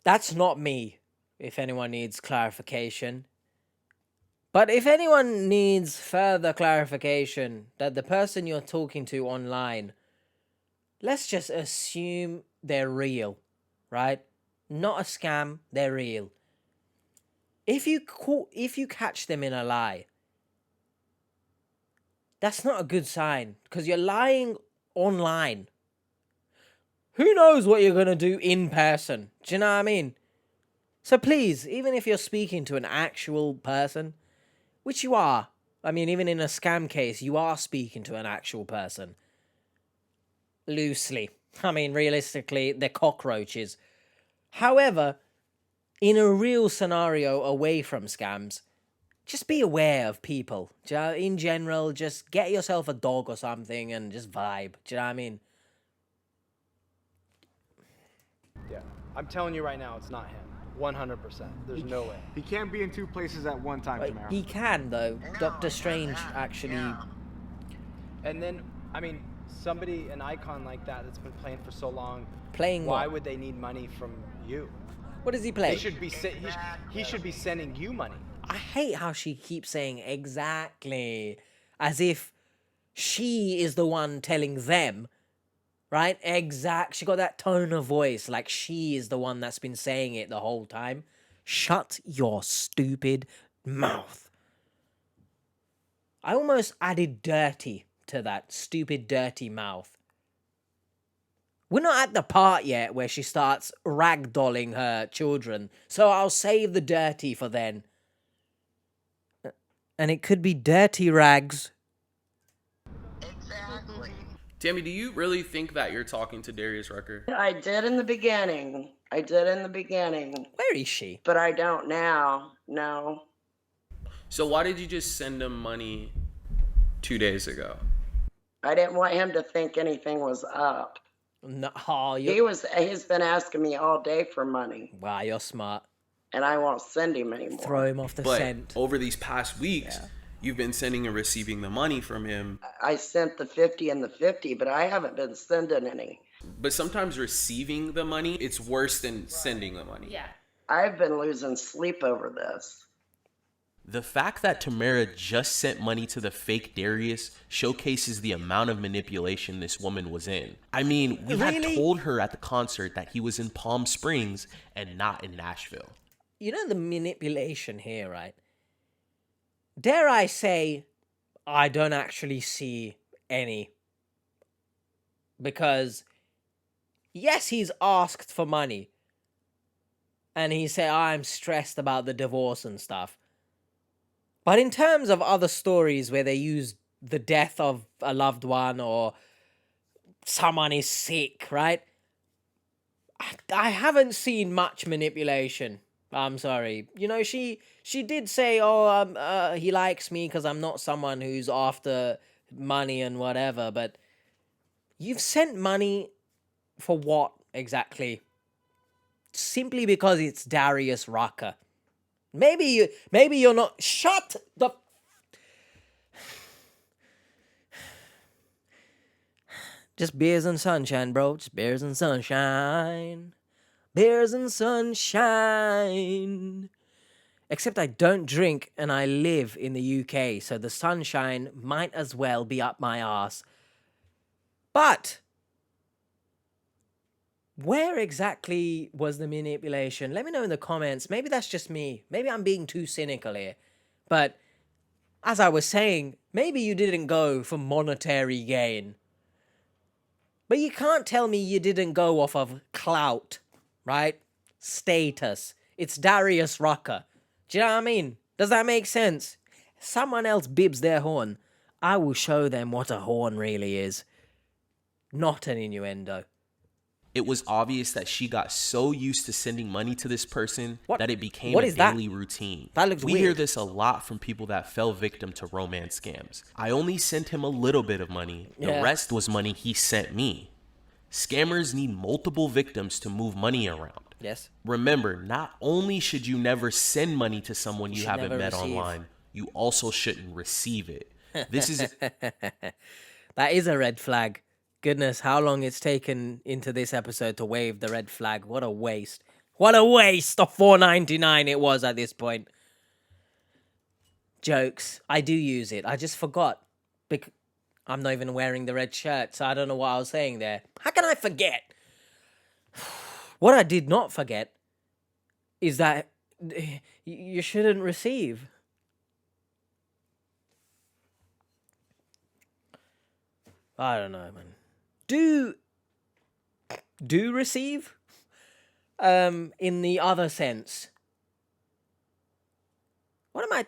That's not me, if anyone needs clarification. But if anyone needs further clarification that the person you're talking to online, let's just assume they're real, right? Not a scam, they're real. If you catch them in a lie, that's not a good sign, because you're lying online. Who knows what you're going to do in person? Do you know what I mean? So please, even if you're speaking to an actual person, which you are, I mean, even in a scam case, you are speaking to an actual person. Loosely. I mean, realistically, they're cockroaches. However, in a real scenario away from scams, just be aware of people. In general, just get yourself a dog or something and just vibe. Do you know what I mean? Yeah. I'm telling you right now, it's not him. 100%. There's no way. He can't be in two places at one time, Tamara. He can, though. Doctor Strange actually... And then, I mean, somebody, an icon like that that's been playing for so long, Playing why what? would they need money from you? What does he play? He should be sending you money. I hate how she keeps saying exactly, as if she is the one telling them, right? She got that tone of voice like she is the one that's been saying it the whole time. Shut your stupid mouth. I almost added dirty to that. Stupid dirty mouth. We're not at the part yet where she starts ragdolling her children, so I'll save the dirty for then. And it could be dirty rags. Exactly. Tammy, do you really think that you're talking to Darius Rucker? I did in the beginning. Where is she? But I don't now. No. So why did you just send him money 2 days ago? I didn't want him to think anything was up. No, He's been asking me all day for money. Wow, you're smart. And I won't send him anymore. Throw him off the scent. Over these past weeks, you've been sending and receiving the money from him. I sent the 50 and the 50, but I haven't been sending any. But sometimes receiving the money, it's worse than sending the money. Yeah. I've been losing sleep over this. The fact that Tamara just sent money to the fake Darius showcases the amount of manipulation this woman was in. I mean, we had told her at the concert that he was in Palm Springs and not in Nashville. You know the manipulation here, right? Dare I say, I don't actually see any. Because, yes, he's asked for money. And he said, I'm stressed about the divorce and stuff. But in terms of other stories where they use the death of a loved one or someone is sick, right? I haven't seen much manipulation. I'm sorry. You know, she did say, he likes me because I'm not someone who's after money and whatever. But you've sent money for what exactly? Simply because it's Darius Rucker. Maybe you're not. Shut the. Just beers and sunshine, bro. Just beers and sunshine. Beers and sunshine. Except I don't drink and I live in the UK, so the sunshine might as well be up my arse. But where exactly was the manipulation? Let me know in the comments. Maybe that's just me. Maybe I'm being too cynical here. But as I was saying, maybe you didn't go for monetary gain. But you can't tell me you didn't go off of clout, right? Status. It's Darius Rucker. Do you know what I mean? Does that make sense? Someone else bibs their horn. I will show them what a horn really is. Not an innuendo. It was obvious that she got so used to sending money to this person that it became What a is that? daily routine. That looks We weird. hear this a lot from people that fell victim to romance scams. I only sent him a little bit of money. The Yeah. rest was money he sent me. Scammers need multiple victims to move money around. Yes. Remember, not only should you never send money to someone you should haven't never met receive. online, you also shouldn't receive it. This is That is a red flag. Goodness, how long it's taken into this episode to wave the red flag. What a waste. What a waste of $4.99 it was at this point. Jokes. I do use it. I just forgot. I'm not even wearing the red shirt, so I don't know what I was saying there. How can I forget? What I did not forget is that you shouldn't receive. I don't know, man. Do receive? In the other sense. What am I?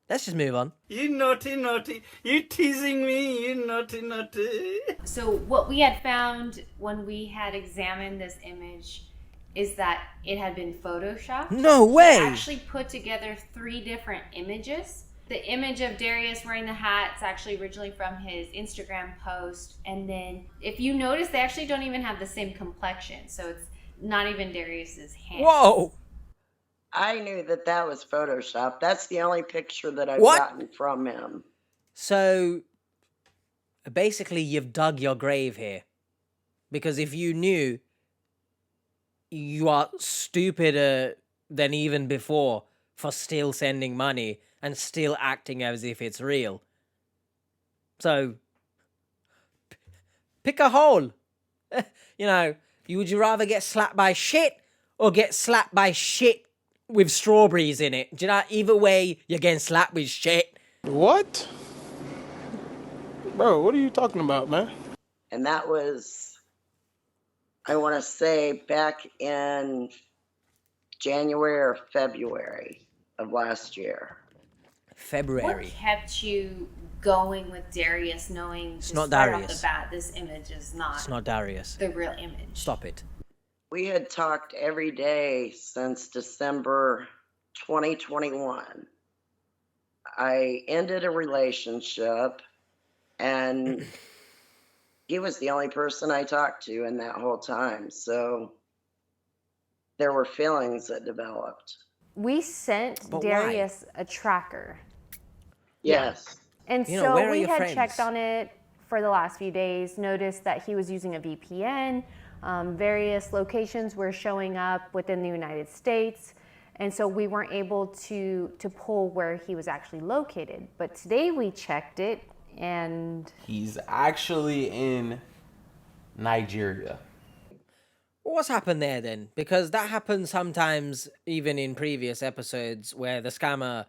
Let's just move on. You naughty, naughty. You teasing me, you naughty, naughty. So what we had found when we had examined this image is that it had been photoshopped. No way! They actually put together 3 different images. The image of Darius wearing the hat is actually originally from his Instagram post. And then if you notice, they actually don't even have the same complexion. So it's not even Darius's hand. Whoa! I knew that was Photoshop. That's the only picture that I've What? gotten from him. So, basically, you've dug your grave here. Because if you knew, you are stupider than even before for still sending money and still acting as if it's real. So, pick a hole. Would you rather get slapped by shit or get slapped by shit with strawberries in it? Do you know, either way, you're getting slapped with shit. What? Bro, what are you talking about, man? And that was, I want to say, back in January or February of last year. February. What kept you going with Darius, knowing It's just not right off Darius. the bat this image is not It's not Darius. the real image? Stop it. We had talked every day since December 2021. I ended a relationship, and he was the only person I talked to in that whole time. So there were feelings that developed. We sent But Darius a tracker. Yes. And You know, so where are we your had friends? checked on it for the last few days, noticed that he was using a VPN. Various locations were showing up within the United States. And so we weren't able to pull where he was actually located. But today we checked it, and he's actually in Nigeria. What's happened there then? Because that happens sometimes, even in previous episodes, where the scammer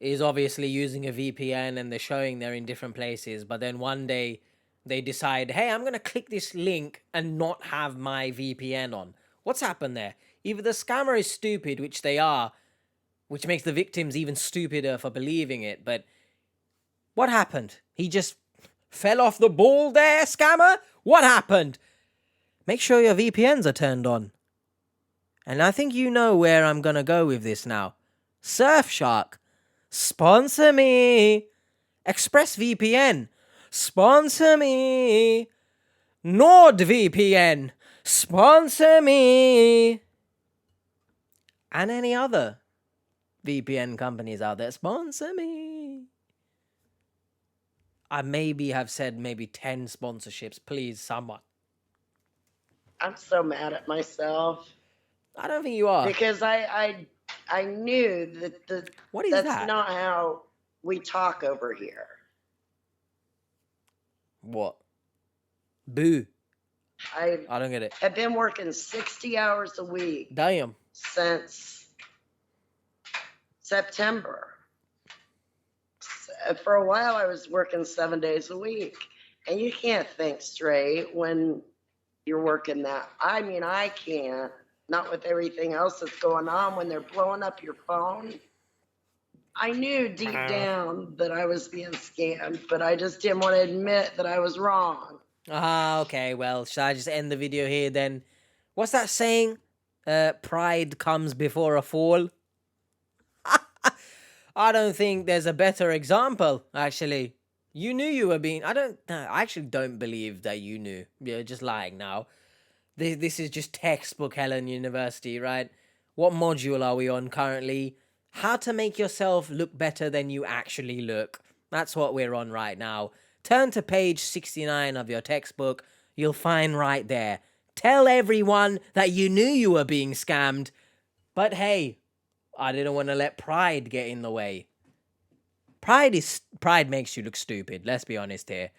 is obviously using a VPN and they're showing they're in different places, but then one day they decide, hey, I'm going to click this link and not have my VPN on. What's happened there? Either the scammer is stupid, which they are, which makes the victims even stupider for believing it, but what happened? He just fell off the ball there, scammer? What happened? Make sure your VPNs are turned on. And I think you know where I'm going to go with this now. Surfshark, sponsor me. ExpressVPN, sponsor me. NordVPN, sponsor me. And any other VPN companies out there, sponsor me. I maybe have said maybe 10 sponsorships. Please, someone. I'm so mad at myself. I don't think you are. Because I knew that what is that's that? not how we talk over here. What? Boo. I don't get it. I've been working 60 hours a week. Damn. Since September. For a while, I was working 7 days a week. And you can't think straight when you're working that. I mean, I can't. Not with everything else that's going on when they're blowing up your phone. I knew deep down that I was being scammed, but I just didn't want to admit that I was wrong. Okay, well, should I just end the video here then? What's that saying? Pride comes before a fall. I don't think there's a better example, actually. You knew you were being... I actually don't believe that you knew. You're just lying now. This is just textbook Helen University, right? What module are we on currently? How to make yourself look better than you actually look. That's what we're on right now. Turn to page 69 of your textbook. You'll find right there. Tell everyone that you knew you were being scammed. But hey, I didn't want to let pride get in the way. Pride makes you look stupid, let's be honest here.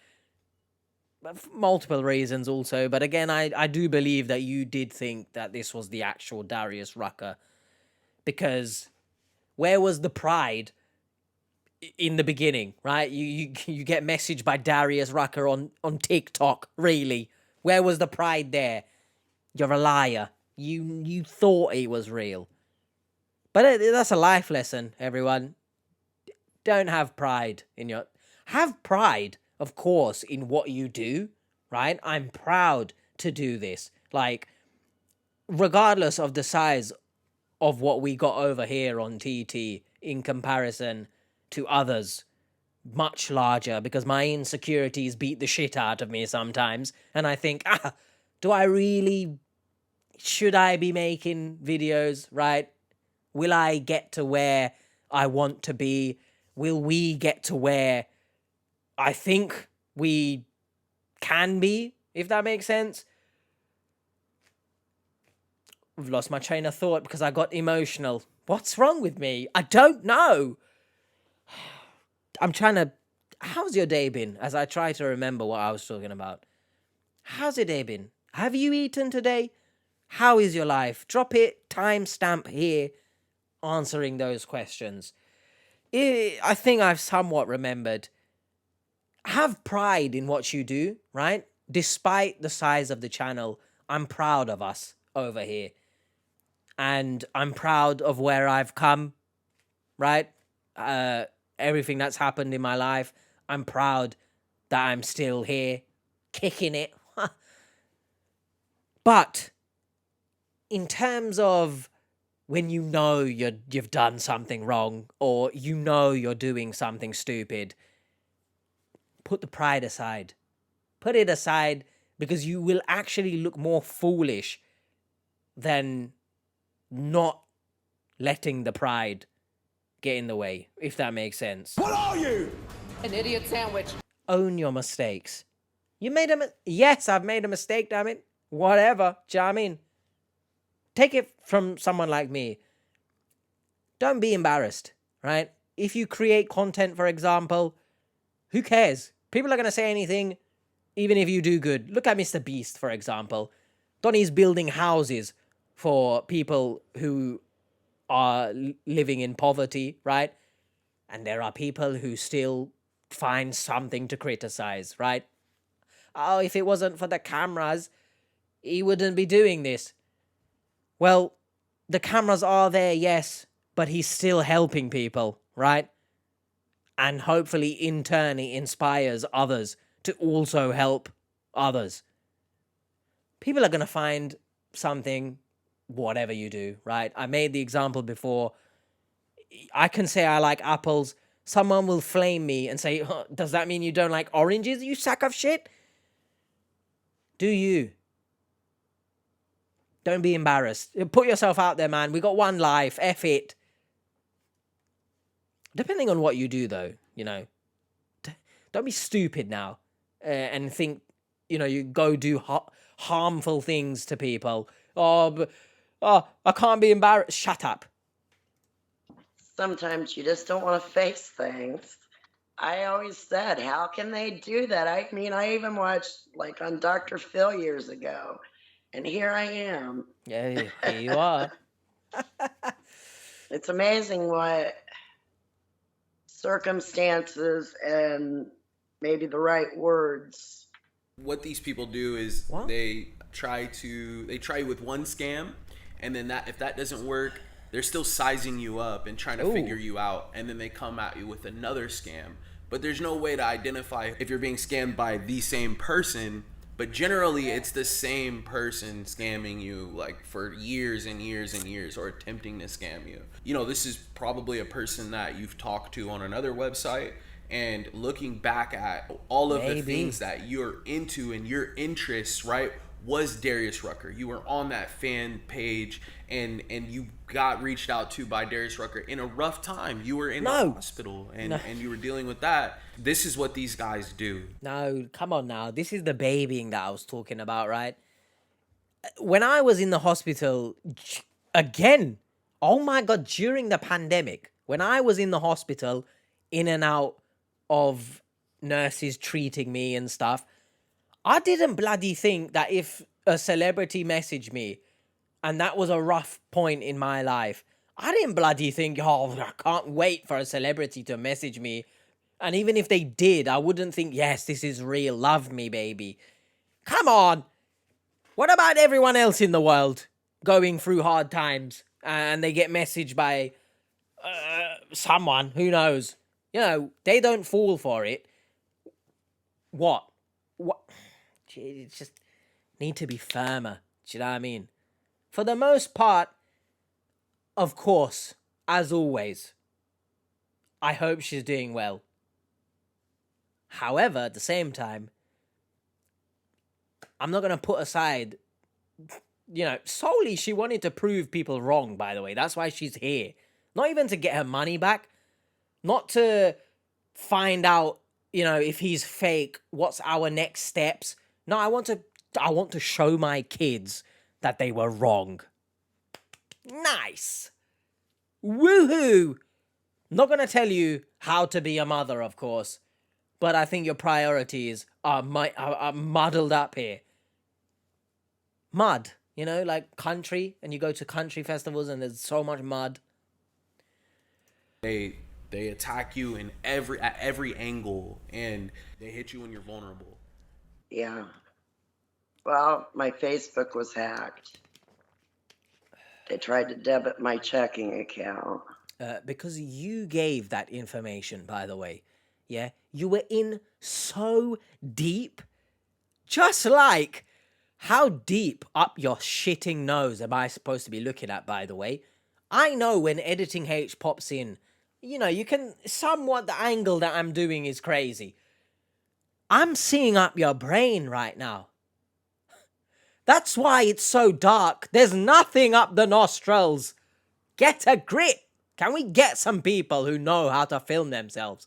For multiple reasons also, but again, I do believe that you did think that this was the actual Darius Rucker. Because where was the pride in the beginning, right? You get messaged by Darius Rucker on TikTok, really. Where was the pride there? You're a liar. You thought it was real. But that's a life lesson, everyone. Don't have pride in your... Have pride, of course, in what you do, right? I'm proud to do this. Like, regardless of the size of what we got over here on TT in comparison to others much larger, because my insecurities beat the shit out of me sometimes, and I think, should I be making videos, right? Will I get to where I want to be? Will we get to where I think we can be, if that makes sense? I've lost my train of thought because I got emotional. What's wrong with me? I don't know. I'm trying to... How's your day been? As I try to remember what I was talking about. How's your day been? Have you eaten today? How is your life? Drop it, timestamp here, answering those questions. I think I've somewhat remembered. Have pride in what you do, right? Despite the size of the channel, I'm proud of us over here. And I'm proud of where I've come, right? Everything that's happened in my life, I'm proud that I'm still here, kicking it. But in terms of when you know you've done something wrong, or you know you're doing something stupid, put the pride aside. Put it aside, because you will actually look more foolish than not letting the pride get in the way, if that makes sense. What are you? An idiot sandwich. Own your mistakes. You made yes, I've made a mistake, damn it. Whatever. Do you know what I mean? Take it from someone like me. Don't be embarrassed, right? If you create content, for example, who cares? People are going to say anything, even if you do good. Look at Mr. Beast, for example. Donnie's building houses for people who are living in poverty, right? And there are people who still find something to criticize, right? Oh, if it wasn't for the cameras, he wouldn't be doing this. Well, the cameras are there, yes, but he's still helping people, right? And hopefully, in turn, he inspires others to also help others. People are going to find something, whatever you do, right? I made the example before. I can say I like apples. Someone will flame me and say, does that mean you don't like oranges, you sack of shit? Do you? Don't be embarrassed. Put yourself out there, man. We got one life. F it. Depending on what you do, though, you know, don't be stupid now and think, you know, you go do harmful things to people. Oh, I can't be embarrassed. Shut up. Sometimes you just don't want to face things. I always said, how can they do that? I mean, I even watched like on Dr. Phil years ago, and here I am. Yeah, here you are. It's amazing what circumstances and maybe the right words. What these people do is they try you with one scam, and then if that doesn't work, they're still sizing you up and trying to figure you out, and then they come at you with another scam. But there's no way to identify if you're being scammed by the same person, but generally it's the same person scamming you like for years and years and years, or attempting to scam you. You know, this is probably a person that you've talked to on another website, and looking back at all of the things that you're into and your interests, right, was Darius Rucker. You were on that fan page, and you got reached out to by Darius Rucker in a rough time. You were in the hospital, and you were dealing with that. This is what these guys do. No, come on now. This is the babying that I was talking about, right? When I was in the hospital, again, oh my God, during the pandemic, when I was in the hospital, in and out of nurses treating me and stuff, I didn't bloody think that if a celebrity messaged me and that was a rough point in my life, I didn't bloody think, oh, I can't wait for a celebrity to message me. And even if they did, I wouldn't think, yes, this is real. Love me, baby. Come on. What about everyone else in the world going through hard times and they get messaged by someone, who knows? You know, they don't fall for it. What? It's just need to be firmer. Do you know what I mean? For the most part, of course, as always, I hope she's doing well. However, at the same time, I'm not going to put aside, you know, solely she wanted to prove people wrong, by the way. That's why she's here. Not even to get her money back. Not to find out, you know, if he's fake, what's our next steps. No, I want to show my kids that they were wrong. Nice. Woohoo. Not going to tell you how to be a mother, of course, but I think your priorities are muddled up here. Mud, you know, like country, and you go to country festivals and there's so much mud. They attack you at every angle, and they hit you when you're vulnerable. Yeah. Well, my Facebook was hacked. They tried to debit my checking account. Because you gave that information, by the way. Yeah? You were in so deep. Just like, how deep up your shitting nose am I supposed to be looking at, by the way? I know when Editing H pops in, you know, you can somewhat, the angle that I'm doing is crazy. I'm seeing up your brain right now. That's why it's so dark. There's nothing up the nostrils. Get a grip. Can we get some people who know how to film themselves?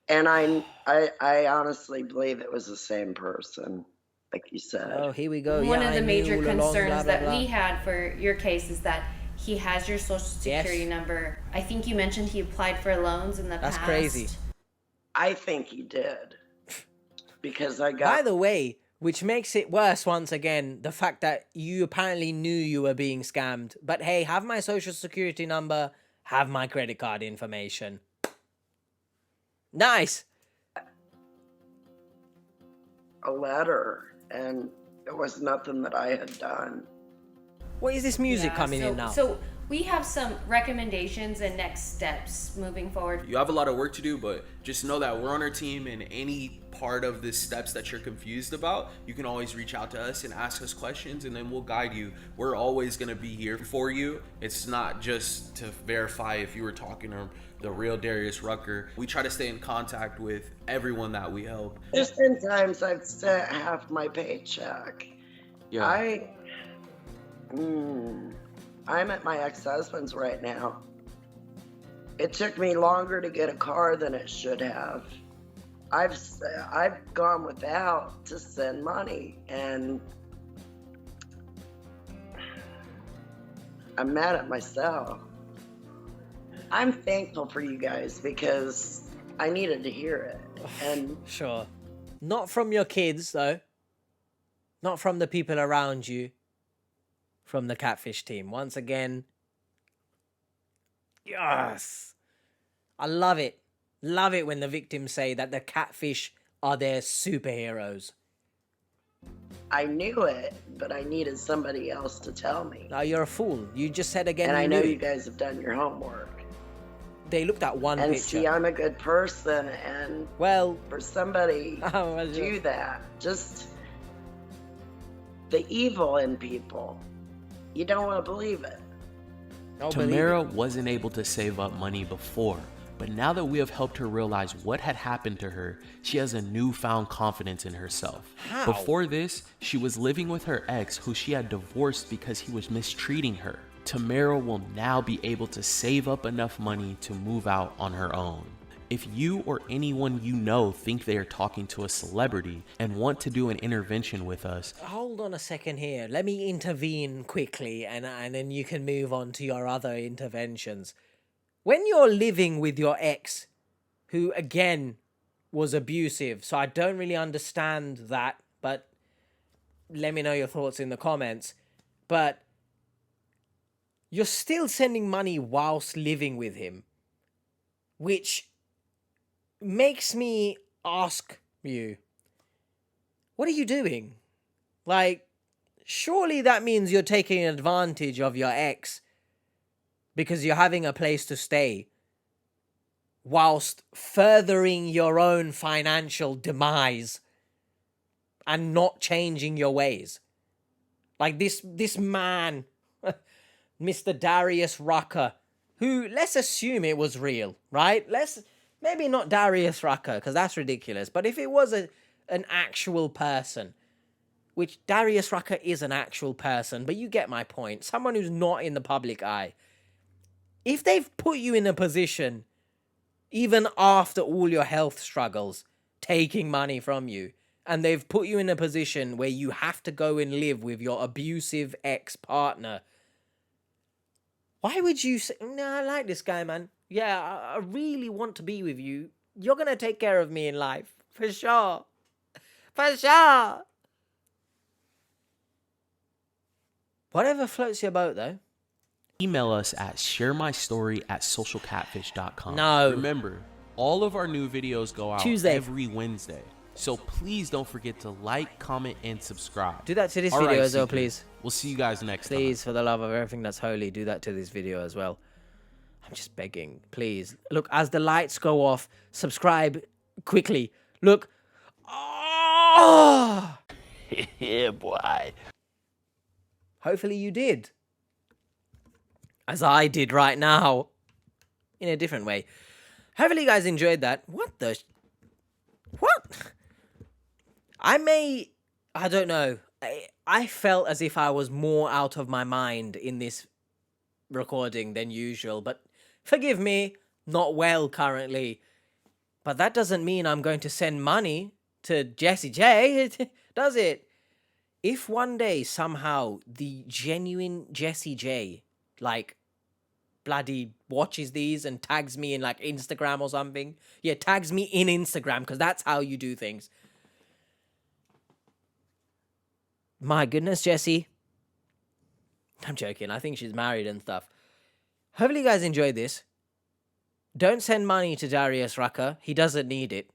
And I honestly believe it was the same person, like you said. Oh, here we go. One yeah, of the major concerns blah, blah. we had for your case is that he has your social security number. I think you mentioned he applied for loans in the past. That's crazy. I think he did. Because I got... By the way, which makes it worse once again, the fact that you apparently knew you were being scammed. But hey, have my social security number, have my credit card information. Nice. A letter, and it was nothing that I had done. What is this music coming in now? So we have some recommendations and next steps moving forward. You have a lot of work to do, but just know that we're on our team, and any part of the steps that you're confused about, you can always reach out to us and ask us questions, and then we'll guide you. We're always going to be here for you. It's not just to verify if you were talking to the real Darius Rucker. We try to stay in contact with everyone that we help. There's been times I've sent half my paycheck. Yeah. I'm at my ex-husband's right now. It took me longer to get a car than it should have. I've gone without to send money, and I'm mad at myself. I'm thankful for you guys because I needed to hear it. And sure. Not from your kids, though. Not from the people around you. From the Catfish team. Once again, yes. I love it. Love it when the victims say that the Catfish are their superheroes. I knew it, but I needed somebody else to tell me. Now you're a fool. You just said again. And you I know knew. you guys have done your homework. They looked at one and picture. See, I'm a good person, and well, for somebody to do that, just the evil in people, you don't want to believe it. Tamara wasn't able to save up money before, but now that we have helped her realize what had happened to her, she has a newfound confidence in herself. How? Before this, she was living with her ex, who she had divorced because he was mistreating her. Tamara will now be able to save up enough money to move out on her own. If you or anyone you know think they are talking to a celebrity and want to do an intervention with us, hold on a second here. Let me intervene quickly, and then you can move on to your other interventions. When you're living with your ex, who again was abusive, so I don't really understand that, but let me know your thoughts in the comments. But you're still sending money whilst living with him, which makes me ask you, what are you doing? Like, surely that means you're taking advantage of your ex because you're having a place to stay whilst furthering your own financial demise and not changing your ways. Like this man, Mr. Darius Rucker, who, let's assume it was real, right? Maybe not Darius Rucker, because that's ridiculous, but if it was an actual person, which Darius Rucker is an actual person, but you get my point, someone who's not in the public eye, if they've put you in a position, even after all your health struggles, taking money from you, and they've put you in a position where you have to go and live with your abusive ex-partner, why would you say, no, I like this guy, man. Yeah, I really want to be with you. You're going to take care of me in life. For sure. For sure. Whatever floats your boat, though. Email us at sharemystory@socialcatfish.com. No. Remember, all of our new videos go out Tuesday. every Wednesday. So please don't forget to like, comment, and subscribe. Do that to this All video right, as well, Seekers. please. We'll see you guys next time. Please, for the love of everything that's holy, do that to this video as well. I'm just begging, please. Look, as the lights go off, subscribe quickly. Look. Oh! Yeah, boy. Hopefully you did. As I did right now. In a different way. Hopefully you guys enjoyed that. What the... What? I don't know. I felt as if I was more out of my mind in this recording than usual, but forgive me, not well currently. But that doesn't mean I'm going to send money to Jessie J, does it? If one day somehow the genuine Jessie J, like, bloody watches these and tags me in, like, Instagram or something. Yeah, tags me in Instagram, because that's how you do things. My goodness, Jessie. I'm joking. I think she's married and stuff. Hopefully you guys enjoyed this. Don't send money to Darius Rucker. He doesn't need it.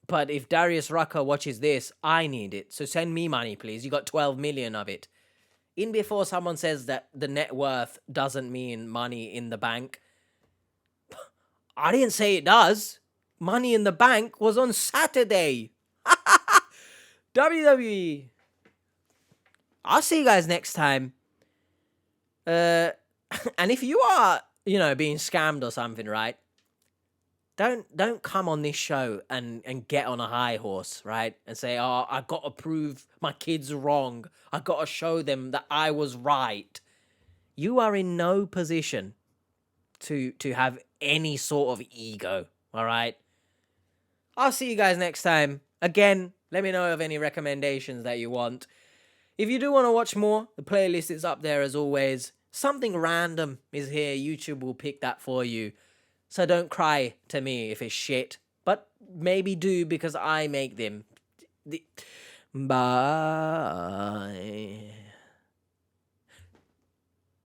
But if Darius Rucker watches this, I need it. So send me money, please. You got 12 million of it. In before someone says that the net worth doesn't mean money in the bank. I didn't say it does. Money in the Bank was on Saturday. WWE. I'll see you guys next time. And if you are, being scammed or something, right? Don't come on this show and get on a high horse, right? And say, oh, I got to prove my kids wrong. I got to show them that I was right. You are in no position to have any sort of ego. All right. I'll see you guys next time. Again, let me know of any recommendations that you want. If you do want to watch more, the playlist is up there as always. Something random is here. YouTube will pick that for you. So don't cry to me if it's shit. But maybe do, because I make them. Bye.